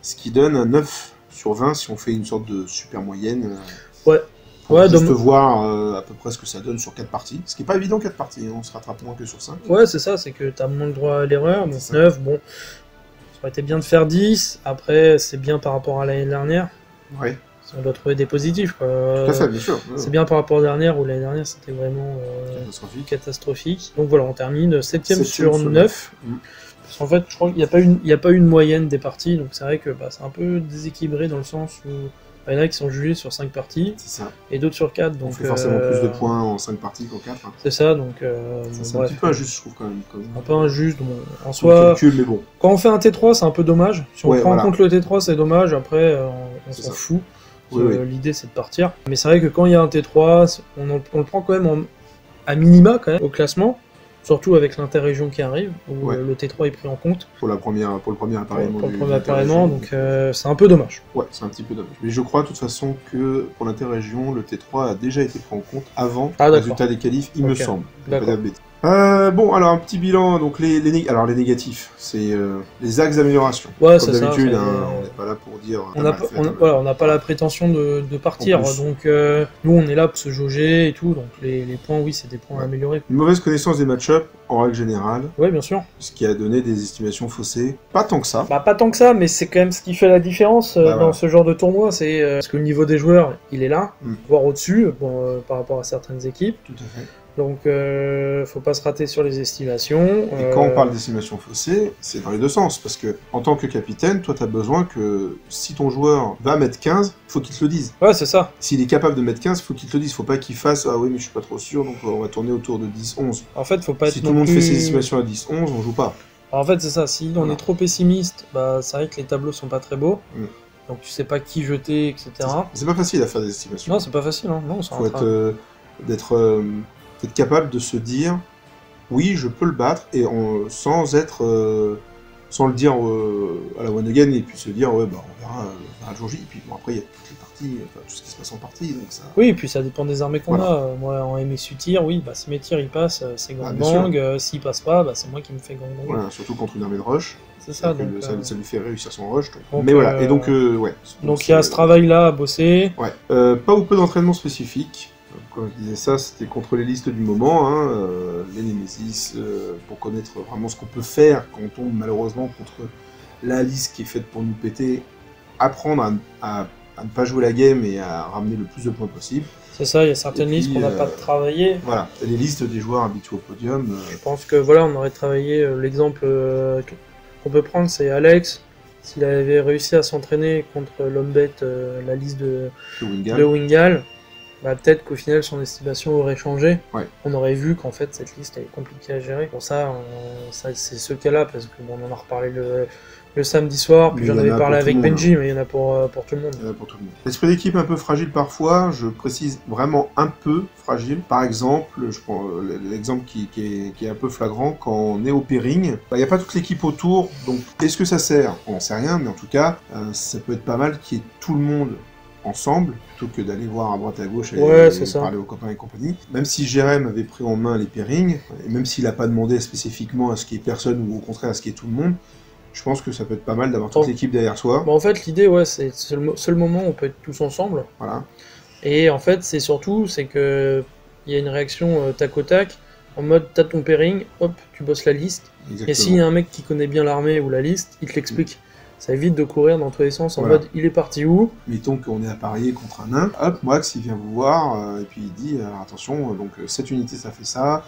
ce qui donne un 9 sur 20 si on fait une sorte de super moyenne. Ouais. Pour juste voir à peu près ce que ça donne sur 4 parties. Ce qui n'est pas évident 4 parties, hein, on se rattrape moins que sur 5. Ouais, c'est ça, c'est que tu as moins le droit à l'erreur. Donc 9, bon, ça aurait été bien de faire 10. Après, c'est bien par rapport à l'année dernière. Ouais. On doit trouver des positifs. Quoi. Tout à fait, bien sûr. C'est bien par rapport à l'année dernière, où l'année dernière c'était vraiment catastrophique. Donc voilà, on termine 7ème sur 9. Parce qu'en fait, je crois qu'il n'y a pas une moyenne des parties, donc c'est vrai que bah, c'est un peu déséquilibré dans le sens où il y en a qui sont jugés sur 5 parties, et d'autres sur 4. Donc, on fait forcément plus de points en 5 parties qu'en 4. Hein. C'est ça, donc... c'est un petit peu injuste, je trouve, quand même. Un peu injuste, bon, en soi... Mais bon. Quand on fait un T3, c'est un peu dommage. Si on prend en compte le T3, c'est dommage, après, on s'en fout. L'idée, c'est de partir. Mais c'est vrai que quand il y a un T3, on le prend quand même à minima, quand même, au classement. Surtout avec l'interrégion qui arrive, où le T3 est pris en compte. Pour le premier appareillement. Pour le premier appareillement, donc c'est un peu dommage. Ouais, c'est un petit peu dommage. Mais je crois de toute façon que pour l'interrégion, le T3 a déjà été pris en compte avant le résultat des qualifs, il me semble. Bon, alors un petit bilan, donc les négatifs, c'est les axes d'amélioration. Ouais, comme d'habitude, on n'est pas là pour dire... On n'a pas la prétention de partir, donc nous on est là pour se jauger et tout, donc les points, oui, c'est des points à améliorer. Une mauvaise connaissance des match-ups, en règle générale. Oui, bien sûr. Ce qui a donné des estimations faussées. Pas tant que ça. Bah, pas tant que ça, mais c'est quand même ce qui fait la différence dans ce genre de tournoi, c'est parce que le niveau des joueurs, il est là, voire au-dessus, par rapport à certaines équipes. Tout à fait. Donc, faut pas se rater sur les estimations. Et quand on parle d'estimation faussée, c'est dans les deux sens. Parce que, en tant que capitaine, toi, tu as besoin que si ton joueur va mettre 15, il faut qu'il te le dise. Ouais, c'est ça. S'il est capable de mettre 15, il faut qu'il te le dise. Faut pas qu'il fasse ah oui, mais je suis pas trop sûr, donc on va tourner autour de 10-11. En fait, faut pas être si tout le monde fait ses estimations à 10-11, on joue pas. Alors, en fait, c'est ça. Si on est trop pessimiste, bah, c'est vrai que les tableaux sont pas très beaux. Donc, tu sais pas qui jeter, etc. C'est pas facile à faire des estimations. Non, c'est pas facile. Hein. Non, faut être capable de se dire oui, je peux le battre, et sans le dire à la one again, et puis se dire ouais, bah, on verra le jour J, et puis bon, après il y a toutes les parties, enfin, tout ce qui se passe en partie, donc ça... Oui, et puis ça dépend des armées qu'on a. Moi en MSU tir, oui, bah, si mes tirs ils passent, c'est gangbang, s'ils passent pas, bah, c'est moi qui me fais gangbang. Voilà, surtout contre une armée de rush. C'est ça, donc, ça lui fait réussir son rush. Donc... Mais voilà, et donc ouais. Donc il y a ce travail-là à bosser. Ouais. Pas ou peu d'entraînement spécifique. Quand je disais ça, c'était contre les listes du moment, hein, les Nemesis, pour connaître vraiment ce qu'on peut faire quand on tombe malheureusement contre la liste qui est faite pour nous péter, apprendre à ne pas jouer la game et à ramener le plus de points possible. C'est ça, il y a certaines listes qu'on n'a pas travaillé. Voilà, les listes des joueurs habitués au podium. Je pense que voilà, on aurait travaillé, l'exemple qu'on peut prendre, c'est Alex. S'il avait réussi à s'entraîner contre l'Hombet, la liste de Wingal, bah, peut-être qu'au final son estimation aurait changé. Ouais. On aurait vu qu'en fait cette liste est compliquée à gérer. Pour ça, c'est ce cas-là, parce que bon, on en a reparlé le samedi soir, puis j'en avais parlé avec Benji, mais il y en a pour tout le monde. Il y en a pour tout le monde. L'esprit d'équipe un peu fragile parfois, je précise vraiment un peu fragile. Par exemple, je prends l'exemple qui est un peu flagrant, quand on est au pairing, il n'y a pas toute l'équipe autour, donc est-ce que ça sert? On n'en sait rien, mais en tout cas, ça peut être pas mal qu'il y ait tout le monde ensemble, plutôt que d'aller voir à droite et à gauche et parler aux copains et compagnie. Même si Jérém avait pris en main les pairings, et même s'il n'a pas demandé spécifiquement à ce qu'il y ait personne, ou au contraire à ce qu'il y ait tout le monde, je pense que ça peut être pas mal d'avoir toute l'équipe derrière soi. Bon, en fait, l'idée, ouais, c'est le seul moment où on peut être tous ensemble. Voilà. Et en fait, c'est que il y a une réaction tac au tac, en mode t'as ton pairing, hop, tu bosses la liste. Exactement. Et s'il y a un mec qui connaît bien l'armée ou la liste, il te l'explique. Ça évite de courir dans tous les sens en mode il est parti où. Mettons qu'on est à parier contre un nain, hop, Moax il vient vous voir et puis il dit attention, donc cette unité ça fait ça,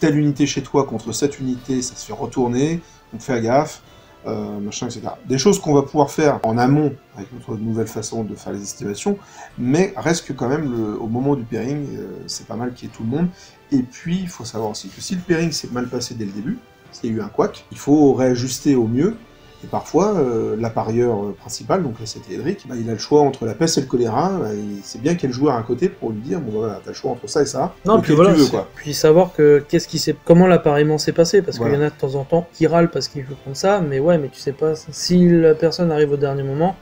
telle unité chez toi contre cette unité ça se fait retourner, donc fais gaffe, machin, etc. Des choses qu'on va pouvoir faire en amont avec notre nouvelle façon de faire les estimations, mais reste que quand même au moment du pairing, c'est pas mal qu'il y ait tout le monde. Et puis il faut savoir aussi que si le pairing s'est mal passé dès le début, s'il y a eu un couac, il faut réajuster au mieux. Et parfois, l'apparieur principal, donc là c'était Edric, bah, il a le choix entre la peste et le choléra, bah, il sait bien quel joueur à côté pour lui dire, bon voilà, t'as le choix entre ça et ça, non, donc puis voilà, tu veux, quoi. puis savoir que comment l'appariement s'est passé, parce Voilà. qu'il y en a de temps en temps qui râlent parce qu'il faut prendre ça, mais ouais, mais tu sais pas, si la personne arrive au dernier moment,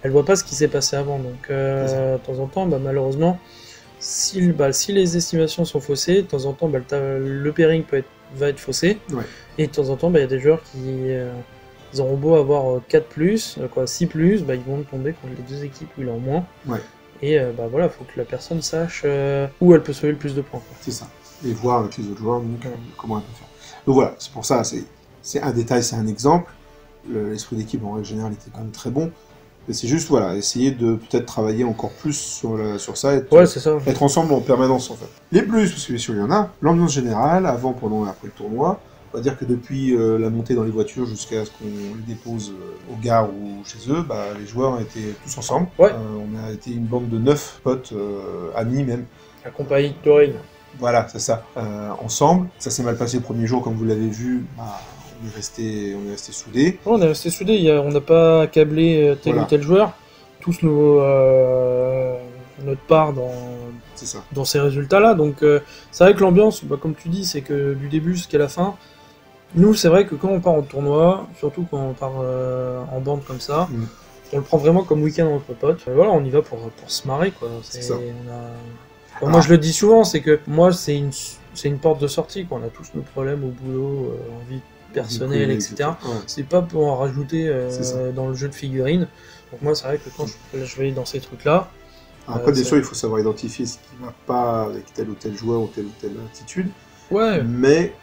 elle voit pas ce qui s'est passé avant, donc de temps en temps, bah, malheureusement, si les estimations sont faussées, de temps en temps, bah, le pairing va être faussé, et de temps en temps, bah, y a des joueurs qui... ils auront beau avoir 4+, 6+, bah, ils vont tomber contre les deux équipes où il est en moins. Et bah voilà, faut que la personne sache où elle peut sauver le plus de points. C'est ça. Et voir avec les autres joueurs donc, comment elle peut faire. Donc voilà, c'est pour ça, c'est un détail, c'est un exemple. L'esprit d'équipe en règle générale était quand même très bon. Mais c'est juste, voilà, essayer de peut-être travailler encore plus sur ça, être ensemble en permanence en fait. Les plus, parce que bien sûr il y en a, l'ambiance générale, avant, pendant et après le tournoi. On va dire que depuis la montée dans les voitures jusqu'à ce qu'on les dépose aux gares ou chez eux, bah, les joueurs étaient tous ensemble. On a été une bande de 9 potes, amis même. La compagnie de Torine. Voilà, c'est ça. Ensemble. Ça s'est mal passé le premier jour, comme vous l'avez vu. Bah, on est resté soudés. On est resté soudés. On n'a pas accablé tel ou tel joueur. Tous notre part dans ces résultats-là. Donc c'est vrai que l'ambiance, bah, comme tu dis, c'est que du début jusqu'à la fin. Nous, c'est vrai que quand on part en tournoi, surtout quand on part en bande comme ça, on le prend vraiment comme week-end entre potes. Voilà, on y va pour se marrer, quoi. C'est ça. Moi, je le dis souvent, c'est que moi, c'est une porte de sortie, quoi. On a tous nos problèmes au boulot, en vie personnelle, etc. C'est pas pour en rajouter dans le jeu de figurines. Donc moi, c'est vrai que quand je vais dans ces trucs-là... Après, bien sûr, il faut savoir identifier ce qui ne va pas avec tel ou tel joueur ou telle attitude. Mais...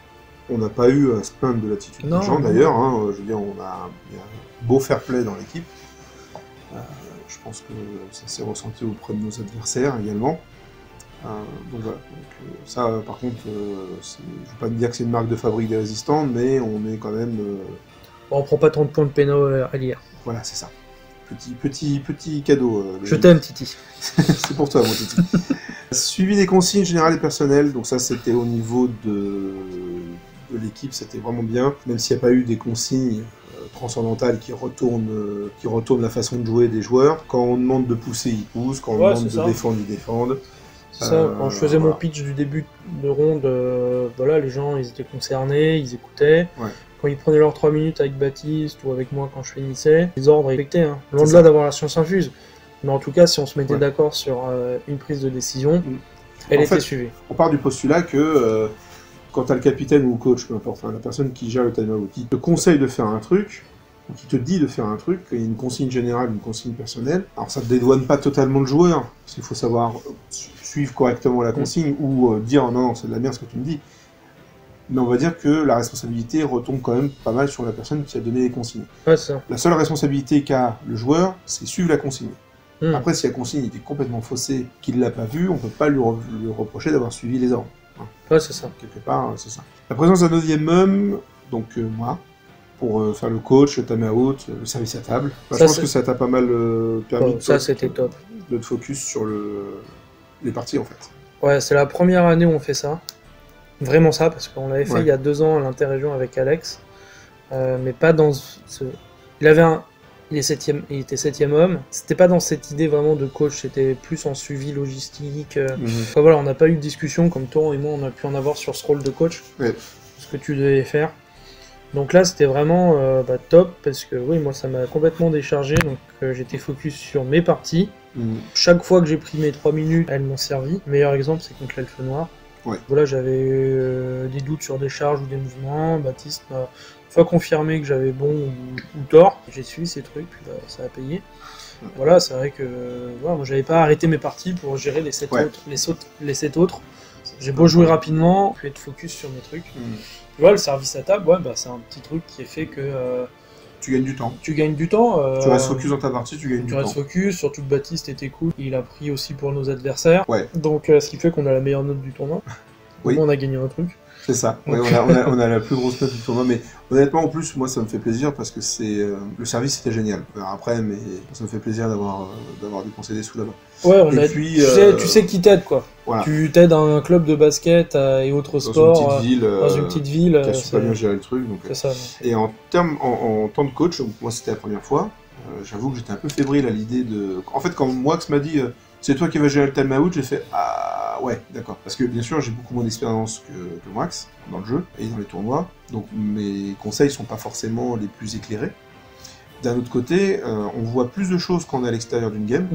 on n'a pas eu à se plaindre de l'attitude des gens d'ailleurs, hein. Je veux dire, il y a un beau fair play dans l'équipe. Je pense que ça s'est ressenti auprès de nos adversaires également. Donc voilà, ça par contre, je ne veux pas dire que c'est une marque de fabrique des résistants, mais on est quand même... Bon, on prend pas 30 points de péno à lire. Voilà, c'est ça. Petit cadeau. Je t'aime, Titi. C'est pour toi, mon Titi. Suivi des consignes générales et personnelles, donc ça c'était au niveau de l'équipe, c'était vraiment bien, même s'il n'y a pas eu des consignes transcendantales qui retournent la façon de jouer des joueurs. Quand on demande de pousser, ils poussent, quand on demande de défendre, ils défendent. C'est ça, quand je faisais mon pitch du début de ronde, voilà, les gens ils étaient concernés, ils écoutaient. Quand ils prenaient leurs 3 minutes avec Baptiste ou avec moi quand je finissais, les ordres respectés, hein. Loin de là d'avoir la science infuse. Mais en tout cas, si on se mettait d'accord sur une prise de décision, elle était suivie. On part du postulat que quand t'as le capitaine ou le coach, peu importe, la personne qui gère le timeout, qui te conseille de faire un truc, ou qui te dit de faire un truc, il y a une consigne générale, une consigne personnelle, alors ça ne dédouane pas totalement le joueur, parce qu'il faut savoir suivre correctement la consigne, ou dire non, c'est de la merde ce que tu me dis. Mais on va dire que la responsabilité retombe quand même pas mal sur la personne qui a donné les consignes. La seule responsabilité qu'a le joueur, c'est suivre la consigne. Après, si la consigne était complètement faussée, qu'il ne l'a pas vue, on ne peut pas lui reprocher d'avoir suivi les ordres. C'est ça. Quelque part, c'est ça. La présence d'un 9e homme, donc moi, pour faire le coach, le timeout, le service à table. Je pense que ça t'a pas mal permis de te focus sur les parties, en fait. Ouais, c'est la première année où on fait ça. Vraiment ça, parce qu'on l'avait fait il y a 2 ans à l'interrégion avec Alex. Mais pas dans ce... Il était 7e homme. C'était pas dans cette idée vraiment de coach, c'était plus en suivi logistique. Enfin, voilà, on n'a pas eu de discussion comme toi et moi, on a pu en avoir sur ce rôle de coach. Ce que tu devais faire. Donc là, c'était vraiment top, parce que oui, moi, ça m'a complètement déchargé. Donc j'étais focus sur mes parties. Chaque fois que j'ai pris mes 3 minutes, elles m'ont servi. Le meilleur exemple, c'est contre l'Elfe Noir. Voilà, j'avais des doutes sur des charges ou des mouvements. Baptiste m'a confirmé que j'avais bon ou tort. J'ai suivi ces trucs, puis ça a payé. Voilà, c'est vrai que moi j'avais pas arrêté mes parties pour gérer les 7 autres. J'ai beau jouer rapidement, puis être focus sur mes trucs. Tu vois, le service à table, c'est un petit truc qui est fait que tu gagnes du temps. Tu restes focus dans ta partie, tu gagnes du temps. Tu restes focus, surtout que Baptiste était cool. Il a pris aussi pour nos adversaires. Donc ce qui fait qu'on a la meilleure note du tournoi. On a gagné un truc. C'est ça, on a la plus grosse note du tournoi, mais honnêtement en plus moi ça me fait plaisir parce que le service était génial. Après, mais ça me fait plaisir d'avoir dépensé des sous là-bas. Tu sais qui t'aide quoi. Voilà. Tu t'aides un club de basket et autres sports dans une petite ville. Qui a super bien géré le truc. C'est ça. Et en temps de coach, moi c'était la première fois, j'avoue que j'étais un peu fébrile à l'idée de... En fait, quand Moax m'a dit c'est toi qui vas gérer le time-out, j'ai fait ah ouais, d'accord. Parce que bien sûr, j'ai beaucoup moins d'expérience que Moax dans le jeu et dans les tournois, donc mes conseils sont pas forcément les plus éclairés. D'un autre côté, on voit plus de choses quand on est à l'extérieur d'une game.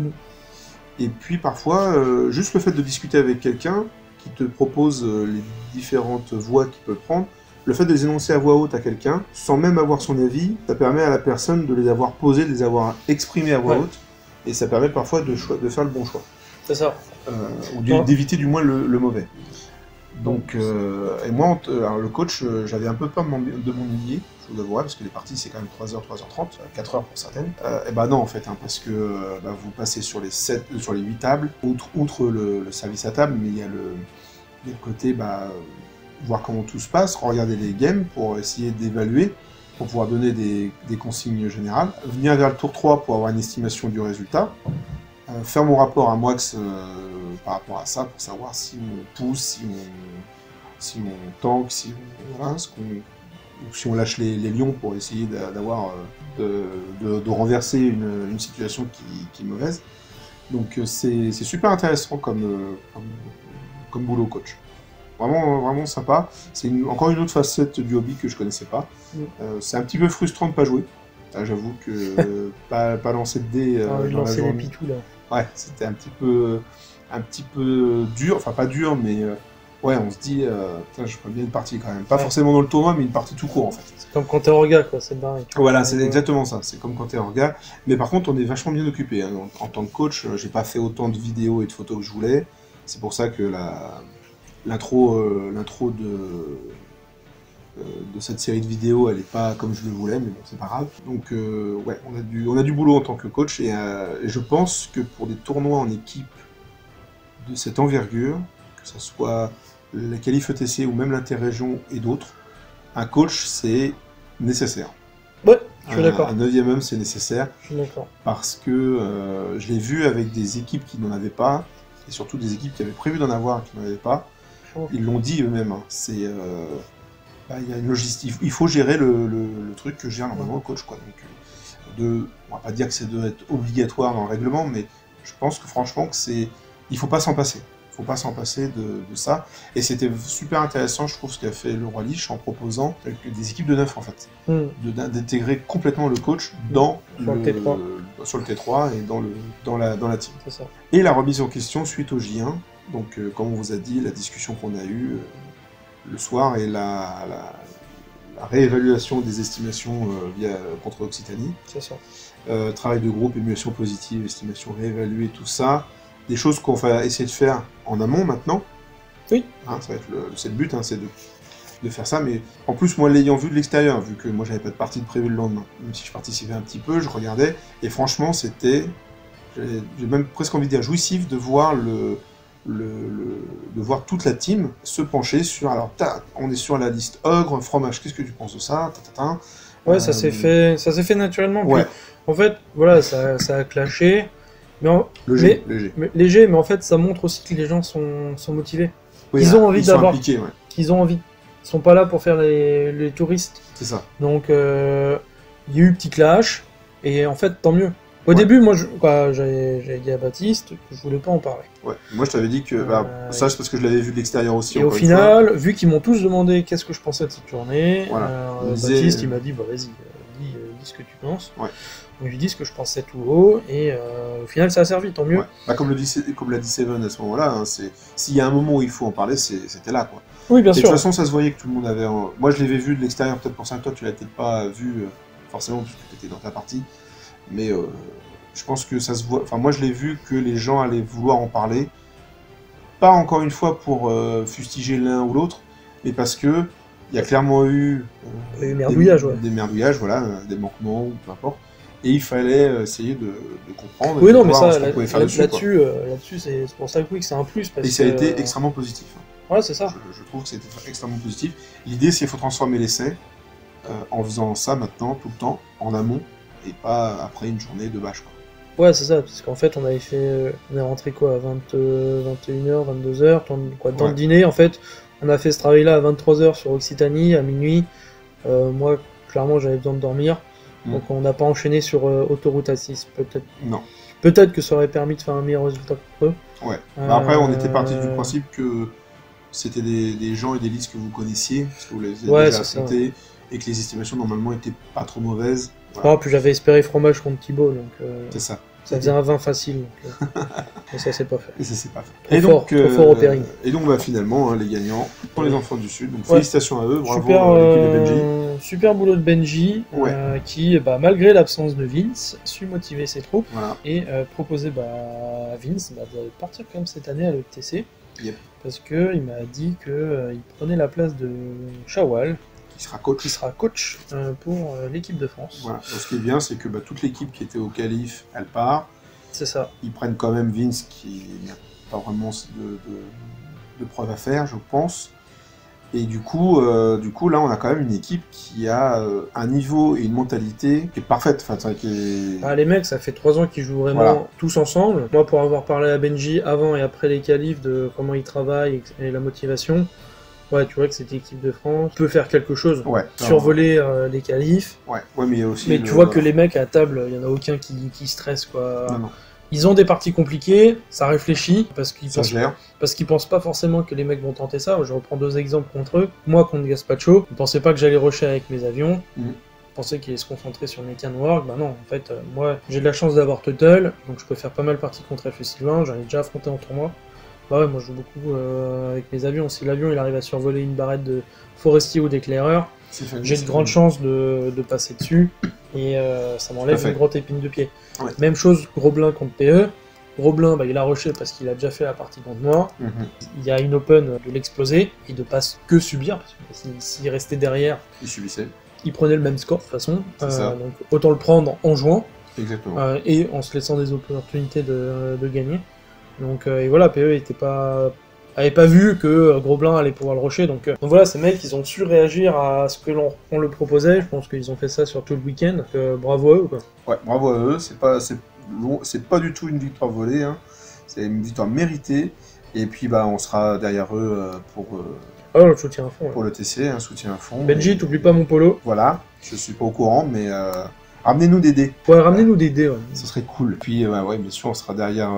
Et puis parfois, juste le fait de discuter avec quelqu'un qui te propose les différentes voies qu'il peut prendre, le fait de les énoncer à voix haute à quelqu'un, sans même avoir son avis, ça permet à la personne de les avoir posés, de les avoir exprimés à voix haute, et ça permet parfois de faire le bon choix. C'est ça. Ou d'éviter du moins le mauvais. Donc, et moi, alors, le coach, j'avais un peu peur de m'ennuyer, je vous avouerai, parce que les parties c'est quand même 3h, 3h30, 4h pour certaines. Et bah non en fait, parce que vous passez sur les 8 tables, outre le service à table, mais il y a le côté voir comment tout se passe, regarder les games pour essayer d'évaluer, pour pouvoir donner des consignes générales, venir vers le tour 3 pour avoir une estimation du résultat, faire mon rapport à Moax par rapport à ça, pour savoir si on pousse, si on tank, si on lâche les lions pour essayer de renverser une situation qui est mauvaise. Donc c'est super intéressant comme boulot coach. Vraiment, vraiment sympa. C'est encore une autre facette du hobby que je connaissais pas. C'est un petit peu frustrant de pas jouer. J'avoue que pas lancer de dés dans la journée. Les pitous, là. Ouais, c'était un petit peu dur. Enfin, pas dur, mais ouais, on se dit, je ferais bien une partie quand même. Pas forcément dans le tournoi, mais une partie tout court en fait. C'est comme quand t'es orga, quoi, c'est dingue. Voilà, c'est exactement ça. C'est comme quand t'es orga. Mais par contre, on est vachement bien occupé. Hein. En tant que coach, j'ai pas fait autant de vidéos et de photos que je voulais. C'est pour ça que l'intro de cette série de vidéos, elle est pas comme je le voulais, mais bon, c'est pas grave. Donc, ouais, on a du boulot en tant que coach, et je pense que pour des tournois en équipe de cette envergure, que ce soit la qualif ETC ou même l'interrégion et d'autres, un coach, c'est nécessaire. Ouais, je suis d'accord. Un 9e homme, c'est nécessaire. Je suis d'accord. Parce que je l'ai vu avec des équipes qui n'en avaient pas, et surtout des équipes qui avaient prévu d'en avoir et qui n'en avaient pas. Ils l'ont dit eux-mêmes. Hein. Il y a une logistique. Il faut gérer le truc que gère normalement le coach, quoi. Donc, on va pas dire que c'est de être obligatoire dans le règlement, mais je pense que franchement, il faut pas s'en passer. Il faut pas s'en passer de ça. Et c'était super intéressant, je trouve, ce qu'a fait le Roi Lich en proposant des équipes de 9, en fait. D'intégrer complètement le coach sur le T3 et dans la team. C'est ça. Et la remise en question suite au J1. Donc, comme on vous a dit, la discussion qu'on a eue le soir et la réévaluation des estimations contre Occitanie. C'est ça. Travail de groupe, émulation positive, estimation réévaluée, tout ça. Des choses qu'on va essayer de faire en amont maintenant. Oui. Hein, ça va être c'est le but, hein, c'est de faire ça. Mais en plus, moi, l'ayant vu de l'extérieur, vu que moi, j'avais pas de partie de prévu le lendemain, même si je participais un petit peu, je regardais. Et franchement, j'ai même presque envie de dire jouissif de voir de voir toute la team se pencher sur... Alors, on est sur la liste Ogre, Fromage, qu'est-ce que tu penses de ça? Ouais, ça s'est fait naturellement. Ouais. Puis, en fait, voilà, ça a clashé. Léger. Mais en fait, ça montre aussi que les gens sont motivés. Oui, ils ont envie d'avoir... impliqués, ouais. Ils ont envie. Ils sont pas là pour faire les touristes. C'est ça. Donc, il y a eu petit clash. Et en fait, tant mieux. Au début, moi, j'avais dit à Baptiste que je voulais pas en parler. Ouais. Moi, je t'avais dit que... ça, c'est parce que je l'avais vu de l'extérieur aussi. Et au final, vu qu'ils m'ont tous demandé qu'est-ce que je pensais de cette journée, Baptiste, il m'a dit, vas-y, dis ce que tu penses. Ouais. Donc, je lui ai dit ce que je pensais tout haut, et au final, ça a servi, tant mieux. Ouais. Comme l'a dit Seven à ce moment-là, hein, s'il y a un moment où il faut en parler, c'était là, quoi. Oui, bien sûr. De toute façon, ça se voyait que tout le monde avait... Moi, je l'avais vu de l'extérieur, peut-être pour ça que toi, tu l'as peut-être pas vu, forcément, parce que tu étais dans ta partie. Mais je pense que ça se voit... Enfin, moi, je l'ai vu que les gens allaient vouloir en parler. Pas, encore une fois, pour fustiger l'un ou l'autre, mais parce que il y a clairement eu... des merdouillages, voilà, des manquements, ou peu importe. Et il fallait essayer de comprendre. Oui, non, mais ça, là-dessus, c'est pour ça que c'est un plus. Et ça a été extrêmement positif. Ouais, c'est ça. Je trouve que c'était extrêmement positif. L'idée, c'est qu'il faut transformer l'essai en faisant ça maintenant, tout le temps, en amont, et pas après une journée de bâche, quoi. Ouais, c'est ça, parce qu'en fait, on avait fait. On est rentré quoi, à 21h, 22h, dans le dîner, en fait. On a fait ce travail-là à 23h sur Occitanie, à minuit. Moi, clairement, j'avais besoin de dormir. Donc, on n'a pas enchaîné sur Autoroute A6, peut-être. Non. Peut-être que ça aurait permis de faire un meilleur résultat pour eux. Ouais. Bah après, on était parti du principe que c'était des gens et des listes que vous connaissiez, parce que vous les avez déjà affrontés, et que les estimations, normalement, étaient pas trop mauvaises. Voilà. Puis j'avais espéré fromage contre Thibaut, donc c'est ça. Ça faisait un 20 facile, donc, mais ça s'est pas fait. Et ça s'est pas fait. Trop fort au pairing. Et donc bah, finalement, les gagnants sont les enfants du Sud, donc félicitations à eux, bravo l'équipe de Benji. Super boulot de Benji, qui, malgré l'absence de Vince, su motiver ses troupes et proposer à Vince de partir quand même cette année à l'ETC. Yep. Parce qu'il m'a dit qu'il prenait la place de Shawwal, qui sera coach pour l'équipe de France. Voilà. Donc, ce qui est bien, c'est que toute l'équipe qui était au qualif, elle part. C'est ça. Ils prennent quand même Vince, qui n'a pas vraiment de preuves à faire, je pense. Et du coup, là, on a quand même une équipe qui a un niveau et une mentalité qui est parfaite. Enfin, les mecs, ça fait 3 ans qu'ils jouent vraiment tous ensemble. Moi, pour avoir parlé à Benji avant et après les qualifs, de comment ils travaillent et la motivation, tu vois que cette équipe de France peut faire quelque chose. Survoler les qualifs. Mais tu vois que les mecs à table, il n'y en a aucun qui stresse, quoi. Non. Ils ont des parties compliquées, ça réfléchit, parce qu'ils pensent pas forcément que les mecs vont tenter ça. Je reprends 2 exemples contre eux. Moi, contre Gaspacho, ils pensaient pas que j'allais rusher avec mes avions. Ils pensaient qu'ils allaient se concentrer sur mes can work. Bah non, en fait, moi, j'ai de la chance d'avoir Tuttle, donc je peux faire pas mal partie contre F. Sylvain. J'en ai déjà affronté en tournoi. Bah ouais, moi je joue beaucoup avec mes avions. Si l'avion il arrive à survoler une barrette de forestier ou d'éclaireur, j'ai de grandes chances de passer dessus et ça m'enlève une grosse épine de pied. Ouais. Même chose, Grosblin contre PE. Grosblin, il a rushé parce qu'il a déjà fait la partie contre moi. Il y a une open de l'exploser et de pas que subir, parce que s'il restait derrière, il subissait. Il prenait le même score de toute façon. Donc autant le prendre en jouant. Exactement. Et en se laissant des opportunités de gagner. Donc et voilà, PE avait pas vu que Grosblin allait pouvoir le rusher. Donc voilà, ces mecs, ils ont su réagir à ce que on le proposait. Je pense qu'ils ont fait ça sur tout le week-end. Bravo à eux, quoi. Ouais, bravo à eux. C'est pas du tout une victoire volée. Hein. C'est une victoire méritée. Et puis on sera derrière eux pour le soutien à fond. Pour le TC, un soutien à fond. Benji, t'oublies pas mon polo. Voilà, je suis pas au courant, mais ramenez-nous des dés. Ouais, ramenez-nous des dés. Ce serait cool. Puis, bien sûr, on sera derrière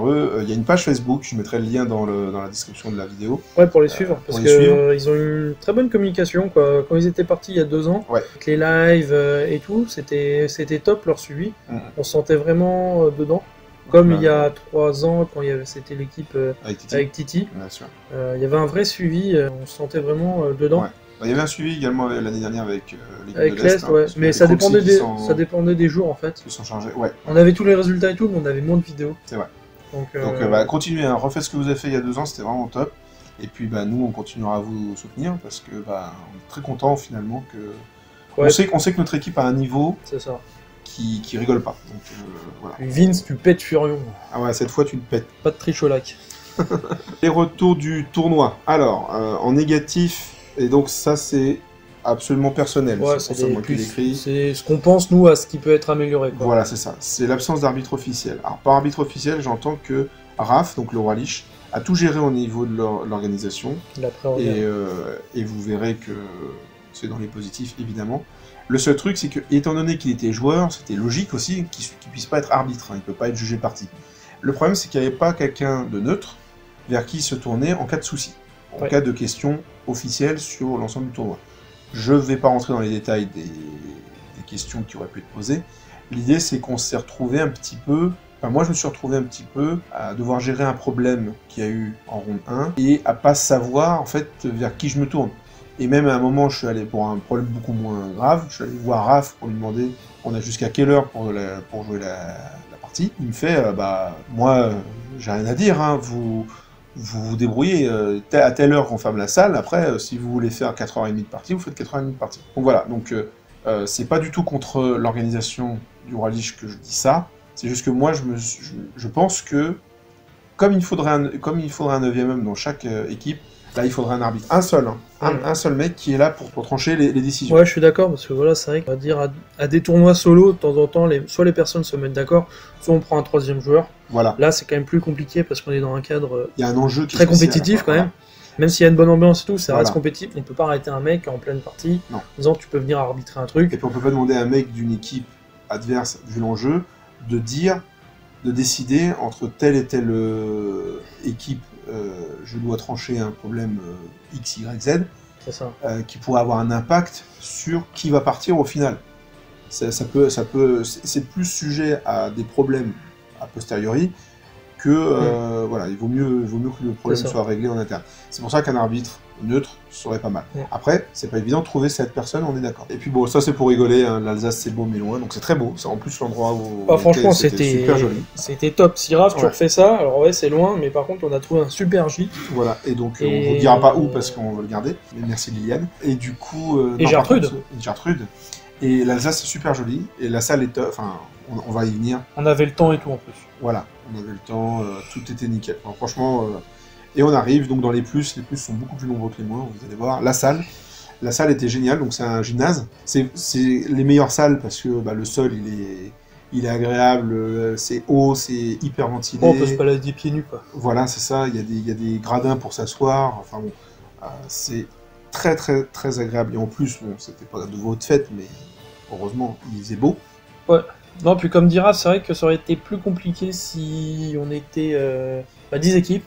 eux. Il y a une page Facebook, je mettrai le lien dans la description de la vidéo. Ouais, pour les suivre, parce que ils ont une très bonne communication, quoi. Quand ils étaient partis il y a 2 ans, avec les lives et tout, c'était top leur suivi. On se sentait vraiment dedans. Comme il y a 3 ans, quand c'était l'équipe avec Titi. Bien sûr. Il y avait un vrai suivi, on se sentait vraiment dedans. Ouais. Il y avait un suivi également l'année dernière avec l'équipe de l'Est. Mais ça dépendait des jours en fait. Ils sont chargés, On avait tous les résultats et tout, mais on avait moins de vidéos. C'est vrai. Donc continuez, refaites ce que vous avez fait il y a 2 ans, c'était vraiment top. Et puis nous, on continuera à vous soutenir parce que on est très contents finalement que. On sait que notre équipe a un niveau. C'est ça. Qui rigole pas. Donc, voilà. Vince, tu pètes Furion. Ah ouais, cette fois tu le pètes. Pas de triche au lac. Les retours du tournoi. Alors, en négatif, et donc ça c'est absolument personnel. Ouais, c'est ce qu'on pense nous à ce qui peut être amélioré. Quoi. Voilà, c'est ça. C'est l'absence d'arbitre officiel. Alors par arbitre officiel, j'entends que Raph, donc le roi Lich, a tout géré au niveau de l'organisation. Et vous verrez que c'est dans les positifs évidemment. Le seul truc, c'est que, étant donné qu'il était joueur, c'était logique aussi qu'il ne puisse pas être arbitre, il ne peut pas être jugé parti. Le problème, c'est qu'il n'y avait pas quelqu'un de neutre vers qui se tourner en cas de souci, en cas de questions officielles sur l'ensemble du tournoi. Je ne vais pas rentrer dans les détails des questions qui auraient pu être posées. L'idée, c'est qu'on s'est retrouvé un petit peu... moi, je me suis retrouvé un petit peu à devoir gérer un problème qu'il y a eu en ronde 1 et à pas savoir, en fait, vers qui je me tourne. Et même à un moment, je suis allé pour un problème beaucoup moins grave, je suis allé voir Raph pour lui demander on a jusqu'à quelle heure pour jouer la partie. Il me fait moi, j'ai rien à dire, hein, vous débrouillez, à telle heure qu'on ferme la salle, après, si vous voulez faire 4h30 de partie, vous faites 4h30 de partie. Donc voilà, c'est pas du tout contre l'organisation du Roi Lich que je dis ça, c'est juste que moi, je pense que comme il faudrait un 9e homme dans chaque équipe, Là, il faudrait un arbitre. Un seul, hein. Un seul mec qui est là pour trancher les décisions. Ouais, je suis d'accord, parce que voilà, c'est vrai qu'on va dire à des tournois solo, de temps en temps, soit les personnes se mettent d'accord, soit on prend un 3e joueur. Voilà. Là, c'est quand même plus compliqué parce qu'on est dans un cadre il y a un enjeu qui très compétitif quand même. Même s'il y a une bonne ambiance et tout, ça reste compétitif. On peut pas arrêter un mec en pleine partie en disant tu peux venir arbitrer un truc. Et puis on peut pas demander à un mec d'une équipe adverse, vu l'enjeu, de décider entre telle et telle équipe, je dois trancher un problème X, Y, Z, qui pourrait avoir un impact sur qui va partir au final. C'est plus sujet à des problèmes a posteriori que voilà, il vaut mieux que le problème soit réglé en interne. C'est pour ça qu'un arbitre neutre serait pas mal. Après, c'est pas évident de trouver cette personne, on est d'accord. Et puis bon, ça c'est pour rigoler, hein, l'Alsace c'est beau mais loin, donc c'est très beau. C'est en plus l'endroit où franchement c'était super joli. C'était top. Si Raph, tu refais ça, alors ouais c'est loin, mais par contre on a trouvé un super gîte. Voilà, et donc on vous dira pas où parce qu'on va le garder, mais merci Liliane. Et du coup... et Gertrude. Et l'Alsace c'est super joli, et la salle est top, enfin on va y venir. On avait le temps et tout en plus. Voilà, on avait le temps, tout était nickel. Alors, franchement... Et on arrive donc dans les plus sont beaucoup plus nombreux que les moins, vous allez voir. La salle était géniale, donc c'est un gymnase. C'est les meilleures salles parce que le sol il est agréable, c'est haut, c'est hyper ventilé. On peut se balader pieds nus quoi. Voilà, c'est ça, il y a des gradins pour s'asseoir, enfin bon, c'est très très très agréable. Et en plus, bon, c'était pas de votre fête, mais heureusement, il faisait beau. Ouais. Non, puis comme dira, c'est vrai que ça aurait été plus compliqué si on était 10 équipes.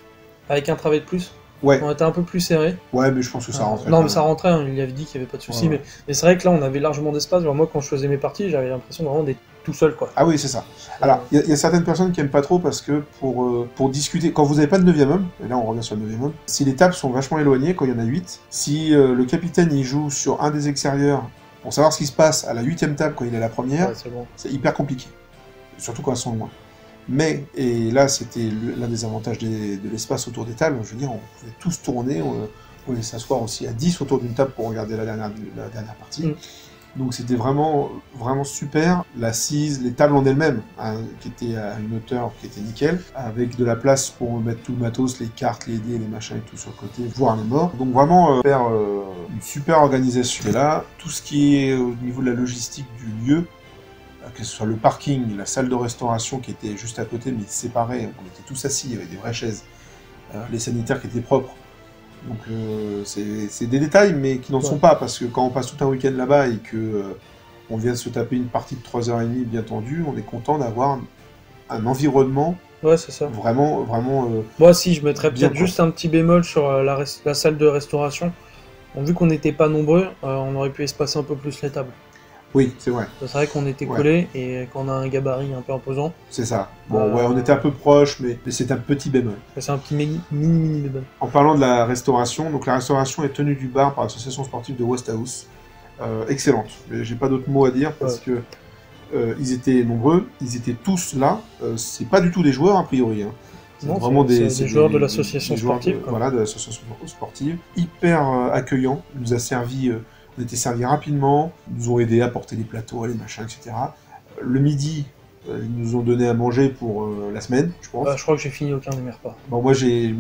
Avec un travail de plus, on était un peu plus serré. Ouais, mais je pense que ça rentrait. Non, mais ça rentrait, hein, il avait dit qu'il n'y avait pas de souci. Mais c'est vrai que là, on avait largement d'espace. Moi, quand je faisais mes parties, j'avais l'impression vraiment d'être tout seul, quoi. Ah oui, c'est ça. Alors, il y a certaines personnes qui n'aiment pas trop parce que pour discuter, quand vous n'avez pas de 9e homme, et là on revient sur le 9e homme, si les tables sont vachement éloignées, quand il y en a 8, si le capitaine il joue sur un des extérieurs pour savoir ce qui se passe à la 8e table quand il est à la première, c'est hyper compliqué. Surtout quand elles sont loin. Mais, et là c'était l'un des avantages de l'espace autour des tables, je veux dire, on pouvait tous tourner, on pouvait s'asseoir aussi à 10 autour d'une table pour regarder la dernière partie. Donc c'était vraiment, vraiment super. L'assise, les tables en elles-mêmes, hein, qui étaient à une hauteur qui était nickel, avec de la place pour mettre tout le matos, les cartes, les dés, les machins et tout sur le côté, voire les morts. Donc vraiment une super organisation. Et là, tout ce qui est au niveau de la logistique du lieu, que ce soit le parking, la salle de restauration qui était juste à côté mais séparée, on était tous assis, il y avait des vraies chaises, les sanitaires qui étaient propres. Donc c'est des détails mais qui n'en sont pas, parce que quand on passe tout un week-end là-bas et que on vient de se taper une partie de 3h30 bien tendue, on est content d'avoir un environnement c'est ça. Vraiment... Moi si, je mettrais peut-être juste un petit bémol sur la salle de restauration. Bon, vu qu'on n'était pas nombreux, on aurait pu espacer un peu plus les tables. Oui, c'est vrai. C'est vrai qu'on était collés et qu'on a un gabarit un peu imposant. C'est ça. Bon, on était un peu proches, mais c'est un petit bémol. C'est un petit mini bémol. En parlant de la restauration, donc la restauration est tenue du bar par l'association sportive de Westhouse. Excellente. J'ai pas d'autres mots à dire parce que ils étaient nombreux, ils étaient tous là. C'est pas du tout des joueurs a priori. Hein. C'est vraiment des joueurs de l'association sportive. Voilà, de l'association sportive. Hyper accueillant. Il nous a servi. On était servis rapidement, ils nous ont aidés à porter les plateaux, les machins, etc. Le midi, ils nous ont donné à manger pour la semaine, je pense. Je crois que j'ai fini aucun de mes repas. Bon, moi j'ai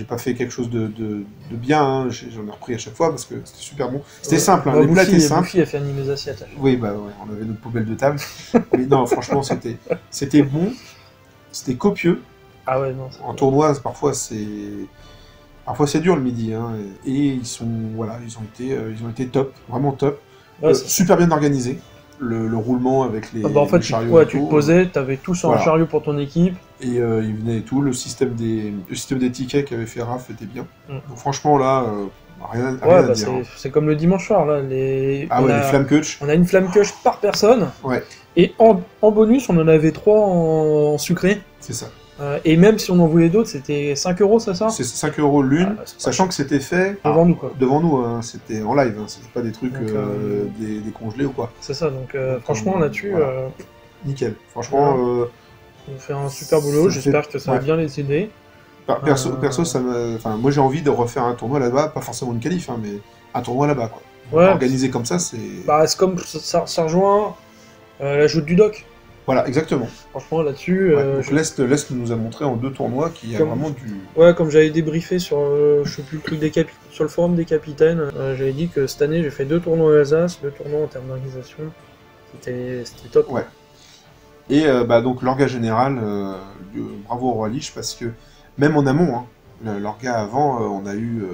pas fait quelque chose de bien, hein. J'en ai repris à chaque fois parce que c'était super bon. C'était simple, hein. Les plats étaient simples. Bouffy a fait animer nos assiettes. Oui, on avait notre poubelle de table. Mais non, franchement, c'était bon, c'était copieux. Ah ouais, non. En tournoi, parfois c'est dur le midi, hein, et ils ont été top, vraiment top, super bien organisé, le roulement avec les chariots. Tu te posais, t'avais tout sur un chariot pour ton équipe. Et ils venaient et tout, le système des tickets qu'avait fait Raph était bien. Donc franchement là, rien à dire. C'est comme le dimanche soir là, les flamme coach. On a une flamme coach par personne. Ouais. Et en bonus, on en avait 3 en sucré. C'est ça. Et même si on en voulait d'autres, c'était 5 €, c'est ça ? C'est 5 € l'une, sachant que c'était fait devant nous, quoi. Devant nous, hein, c'était en live, hein, c'était pas des trucs des congelés ou quoi. C'est ça, donc franchement là-dessus... Nickel, franchement... on fait un super boulot, j'espère que ça va bien les aider. Perso, moi j'ai envie de refaire un tournoi là-bas, pas forcément une qualif, hein, mais un tournoi là-bas, quoi. Organisé comme ça, c'est... c'est comme ça rejoint la joute du doc. Voilà, exactement. Franchement, là-dessus... donc l'Est nous a montré en 2 tournois qu'il y a vraiment du... Ouais, comme j'avais débriefé sur, je sais plus le truc sur le forum des capitaines, j'avais dit que cette année, j'ai fait 2 tournois à Alsace, 2 tournois en termes d'organisation. C'était top. Ouais. Et donc l'orga général, bravo au Roi Lich, parce que même en amont, hein, l'orga avant, on a eu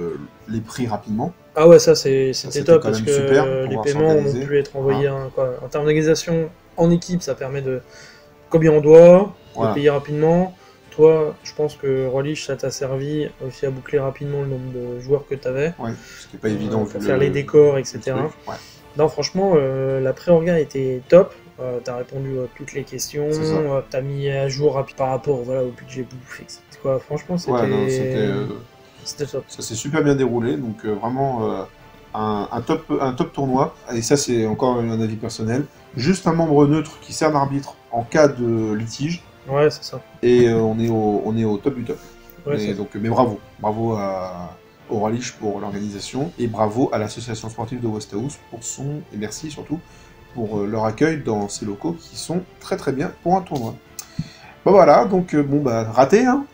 les prix rapidement. Ah ouais, ça c'était top, parce que super, les paiements ont pu être envoyés en termes d'organisation en équipe, ça permet de combien on doit, de payer rapidement. Toi, je pense que Roi Lich, ça t'a servi aussi à boucler rapidement le nombre de joueurs que tu avais. Ouais, c'était pas évident. Pour faire les décors, etc. Non, franchement, la pré-orga était top. T'as répondu à toutes les questions, t'as mis à jour par rapport au budget bouffe, etc. Franchement, c'était top. Ça s'est super bien déroulé, donc vraiment un top tournoi. Et ça, c'est encore un avis personnel. Juste un membre neutre qui sert d'arbitre en cas de litige. Ouais, c'est ça. Et on est au top du top. Ouais, mais bravo au Roi Lich pour l'organisation, et bravo à l'association sportive de Westhouse et merci surtout pour leur accueil dans ces locaux qui sont très très bien pour un tournoi. Bon voilà, donc raté, hein.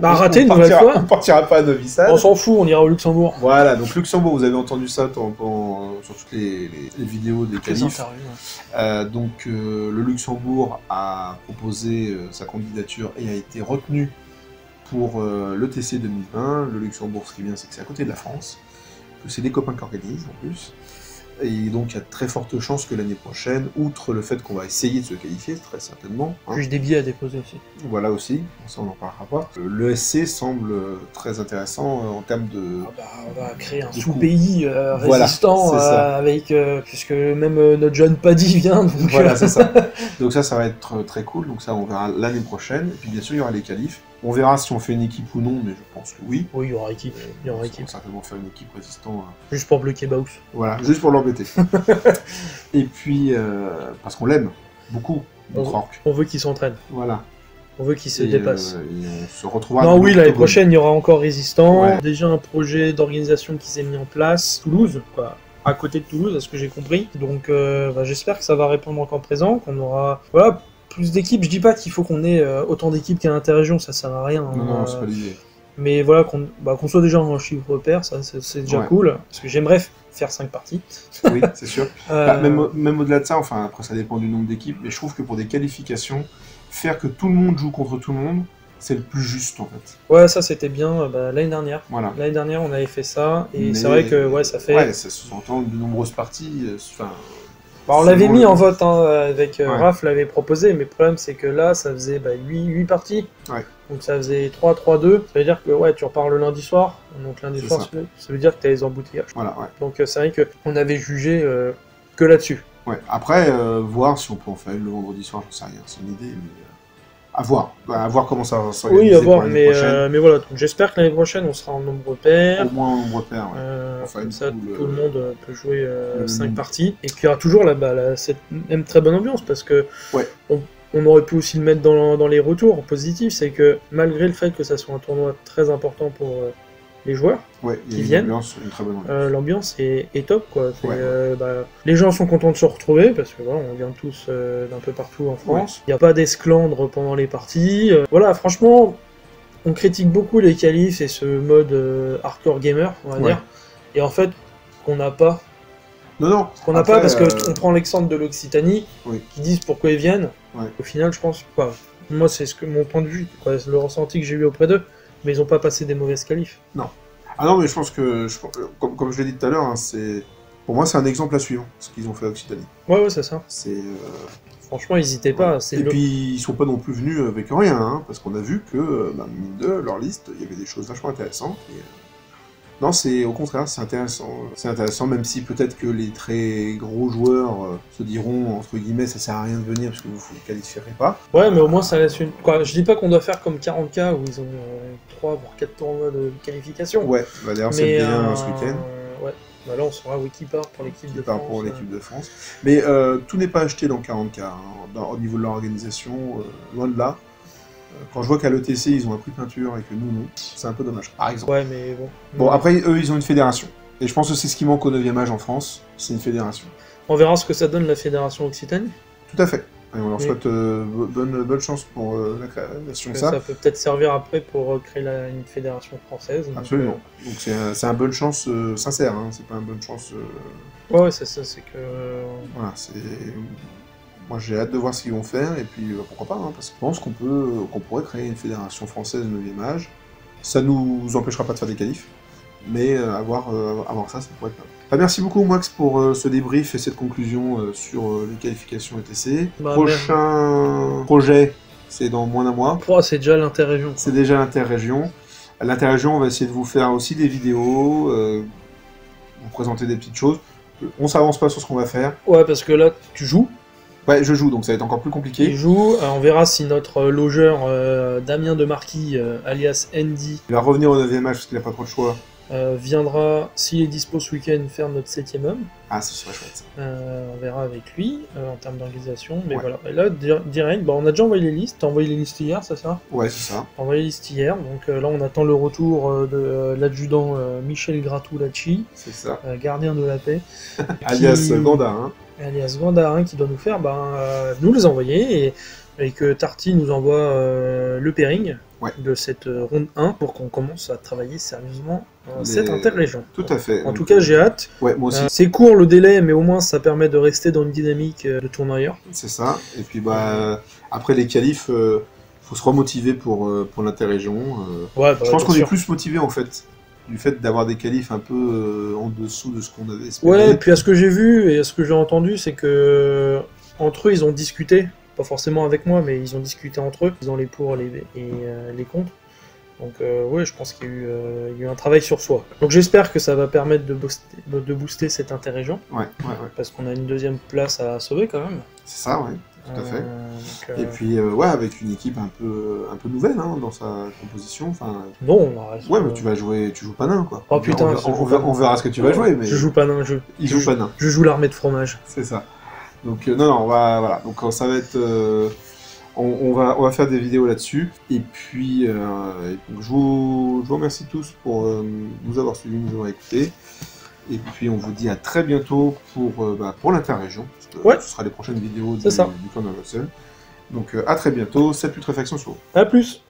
Raté une nouvelle fois. On partira pas à Novi Sad. On s'en fout, on ira au Luxembourg. Voilà, donc Luxembourg, vous avez entendu ça sur toutes les vidéos des qualifs. Donc le Luxembourg a proposé sa candidature et a été retenu pour le TC 2020. Le Luxembourg, ce qui est bien, c'est que c'est à côté de la France, que c'est des copains qui organisent en plus. Et donc il y a de très fortes chances que l'année prochaine, outre le fait qu'on va essayer de se qualifier, très certainement. Puis des billets à déposer aussi. Voilà aussi, ça on n'en parlera pas. Le SC semble très intéressant en termes de... on va créer un sous-pays résistant, avec puisque même notre jeune Paddy vient. Donc... Voilà, c'est ça. Donc ça va être très cool, donc ça on verra l'année prochaine. Et puis bien sûr il y aura les qualifs. On verra si on fait une équipe ou non, mais je pense que oui. Oui, il y aura équipe. On va certainement faire une équipe résistant. Juste pour bloquer Baus. Voilà, juste pour l'embêter. Et puis, parce qu'on l'aime beaucoup, notre orc. On veut qu'il s'entraîne. Voilà. On veut qu'il se dépasse. Et on se retrouvera... Non, oui, l'année prochaine, il y aura encore Résistant. Ouais. Déjà un projet d'organisation qui s'est mis en place. Toulouse, quoi. À côté de Toulouse, à ce que j'ai compris. Donc, j'espère que ça va répondre encore présent, qu'on aura... Voilà, plus d'équipes. Je dis pas qu'il faut qu'on ait autant d'équipes qu'à l'interrégion, ça sert à rien. Non, c'est pas l'idée. Mais voilà, qu'on soit déjà en chiffre repère, ça c'est déjà cool. Parce que j'aimerais faire 5 parties. Oui, c'est sûr. Même au-delà de ça, enfin, après ça dépend du nombre d'équipes, mais je trouve que pour des qualifications, faire que tout le monde joue contre tout le monde, c'est le plus juste en fait. Ouais, ça c'était bien l'année dernière. Voilà. L'année dernière, on avait fait ça, et c'est vrai que ça fait... Ouais, ça sous-entend de nombreuses parties, on l'avait mis en vote, avec Raph l'avait proposé, mais le problème c'est que là, ça faisait 8 parties. Ouais. Donc ça faisait 3-3-2, ça veut dire que tu repars le lundi soir, donc lundi soir, ça veut dire que tu as les embouteillages. Voilà, ouais. Donc c'est vrai qu'on avait jugé que là-dessus. Ouais, après, voir si on peut en faire le vendredi soir, j'en sais rien, c'est une idée, mais... À voir comment ça va s'organiser. Oui, à voir, mais voilà, j'espère que l'année prochaine on sera en nombre pair. Au moins en nombre pair, ouais. Comme ça, tout le monde peut jouer 5 parties. Et puis il y aura toujours cette même très bonne ambiance, parce que on aurait pu aussi le mettre dans les retours positifs, c'est que malgré le fait que ça soit un tournoi très important pour les joueurs qui viennent, une très bonne ambiance. L'ambiance est top, quoi. Les gens sont contents de se retrouver, parce que voilà, on vient tous d'un peu partout en France. Il n'y a pas d'esclandre pendant les parties. Voilà, franchement, on critique beaucoup les qualifs et ce mode hardcore gamer, on va dire. Et en fait, qu'on n'a pas. Non. Qu'on n'a pas, parce qu'on prend l'exemple de l'Occitanie, qui disent pourquoi ils viennent. Au final, je pense, moi c'est mon point de vue, le ressenti que j'ai eu auprès d'eux, mais ils n'ont pas passé des mauvaises qualifs. Non. Ah non, mais je pense que, comme je l'ai dit tout à l'heure, pour moi c'est un exemple à suivre, ce qu'ils ont fait à Occitanie. Ouais, c'est ça. Franchement, n'hésitez pas. Et puis, ils sont pas non plus venus avec rien, parce qu'on a vu que, mine de leur liste, il y avait des choses vachement intéressantes. Non, au contraire, c'est intéressant. C'est intéressant, même si peut-être que les très gros joueurs se diront, entre guillemets, ça sert à rien de venir parce que vous ne qualifierez pas. Ouais, mais au moins ça laisse une... Je dis pas qu'on doit faire comme 40K où ils ont 3 voire 4 tournois de qualification. Ouais, d'ailleurs c'est le D1 ce week-end. Ouais, là on sera Wikipart pour l'équipe de France. Pour l'équipe de France. Mais tout n'est pas acheté dans 40K, au niveau de l'organisation, loin de là. Quand je vois qu'à l'ETC, ils ont un prix de peinture et que nous, non, c'est un peu dommage, par exemple. Ouais, mais bon. Bon, après, eux, ils ont une fédération. Et je pense que c'est ce qui manque au 9e âge en France, c'est une fédération. On verra ce que ça donne la fédération Occitanie. Tout à fait. Et on leur souhaite bonne chance pour la création de ça. Ça peut peut-être servir après pour créer une fédération française. Absolument. Donc c'est un bonne chance sincère, hein. C'est pas une bonne chance... Ouais, c'est ça, c'est que... Voilà, c'est... Moi j'ai hâte de voir ce qu'ils vont faire, et puis pourquoi pas, hein, parce que je pense qu'on pourrait créer une fédération française 9e âge. Ça nous empêchera pas de faire des qualifs, mais avoir ça pourrait être pas mal. Merci beaucoup Max pour ce débrief et cette conclusion sur les qualifications ETC. Prochain projet, c'est dans moins d'un mois. C'est déjà l'interrégion. C'est déjà l'interrégion. À l'interrégion, on va essayer de vous faire aussi des vidéos, vous présenter des petites choses. On s'avance pas sur ce qu'on va faire. Ouais, parce que là, tu joues. Ouais, je joue, donc ça va être encore plus compliqué. Il joue, on verra si notre logeur Damien de Marquis, alias Andy... Il va revenir au 9e âge parce qu'il n'a pas trop de choix. Viendra, s'il est dispo ce week-end, faire notre 7e homme. Ah, ce serait chouette ça. On verra avec lui, en termes d'organisation, mais ouais. Voilà. Et là, direct, on a déjà envoyé les listes. T'as envoyé les listes hier, c'est ça? Ouais, c'est ça. T'as envoyé les listes hier, donc là on attend le retour de l'adjudant Michel Gratulacci. C'est ça. Gardien de la paix. Alias Ganda, hein. Alias Ganda, qui doit nous faire, nous les envoyer, et que Tarty nous envoie le pairing de cette ronde 1 pour qu'on commence à travailler sérieusement cette interrégion. Tout à fait. En tout cas, j'ai hâte. Ouais, moi aussi. C'est court le délai, mais au moins ça permet de rester dans une dynamique de tournoyeur. C'est ça. Et puis après les qualifs, faut se remotiver pour l'interrégion. Je pense qu'on est plus motivé en fait du fait d'avoir des qualifs un peu en dessous de ce qu'on avait espéré. Ouais, et puis à ce que j'ai vu et à ce que j'ai entendu, c'est que entre eux ils ont discuté. Pas forcément avec moi, mais ils ont discuté entre eux, ils ont les pour et les contre. Donc ouais, je pense qu'il y a eu un travail sur soi. Donc j'espère que ça va permettre de booster cette interrégion. Ouais. Parce qu'on a une 2e place à sauver quand même. C'est ça, ouais, tout à fait. Et puis avec une équipe un peu nouvelle hein, dans sa composition. Enfin. Non, on reste. Ouais, mais tu joues pas nain quoi. Oh putain, on verra ce que tu vas jouer. Mais... Je joue pas nain, il joue pas nain. Je joue l'armée de fromage. C'est ça. Donc non, voilà. Donc ça va être, on va faire des vidéos là-dessus. Et puis donc, je vous remercie tous pour nous avoir suivis, nous avoir écoutés. Et puis on vous dit à très bientôt pour l'interrégion. Ce sera les prochaines vidéos du Clan de Russell. Donc à très bientôt. Cette putréfaction sur vous. À plus.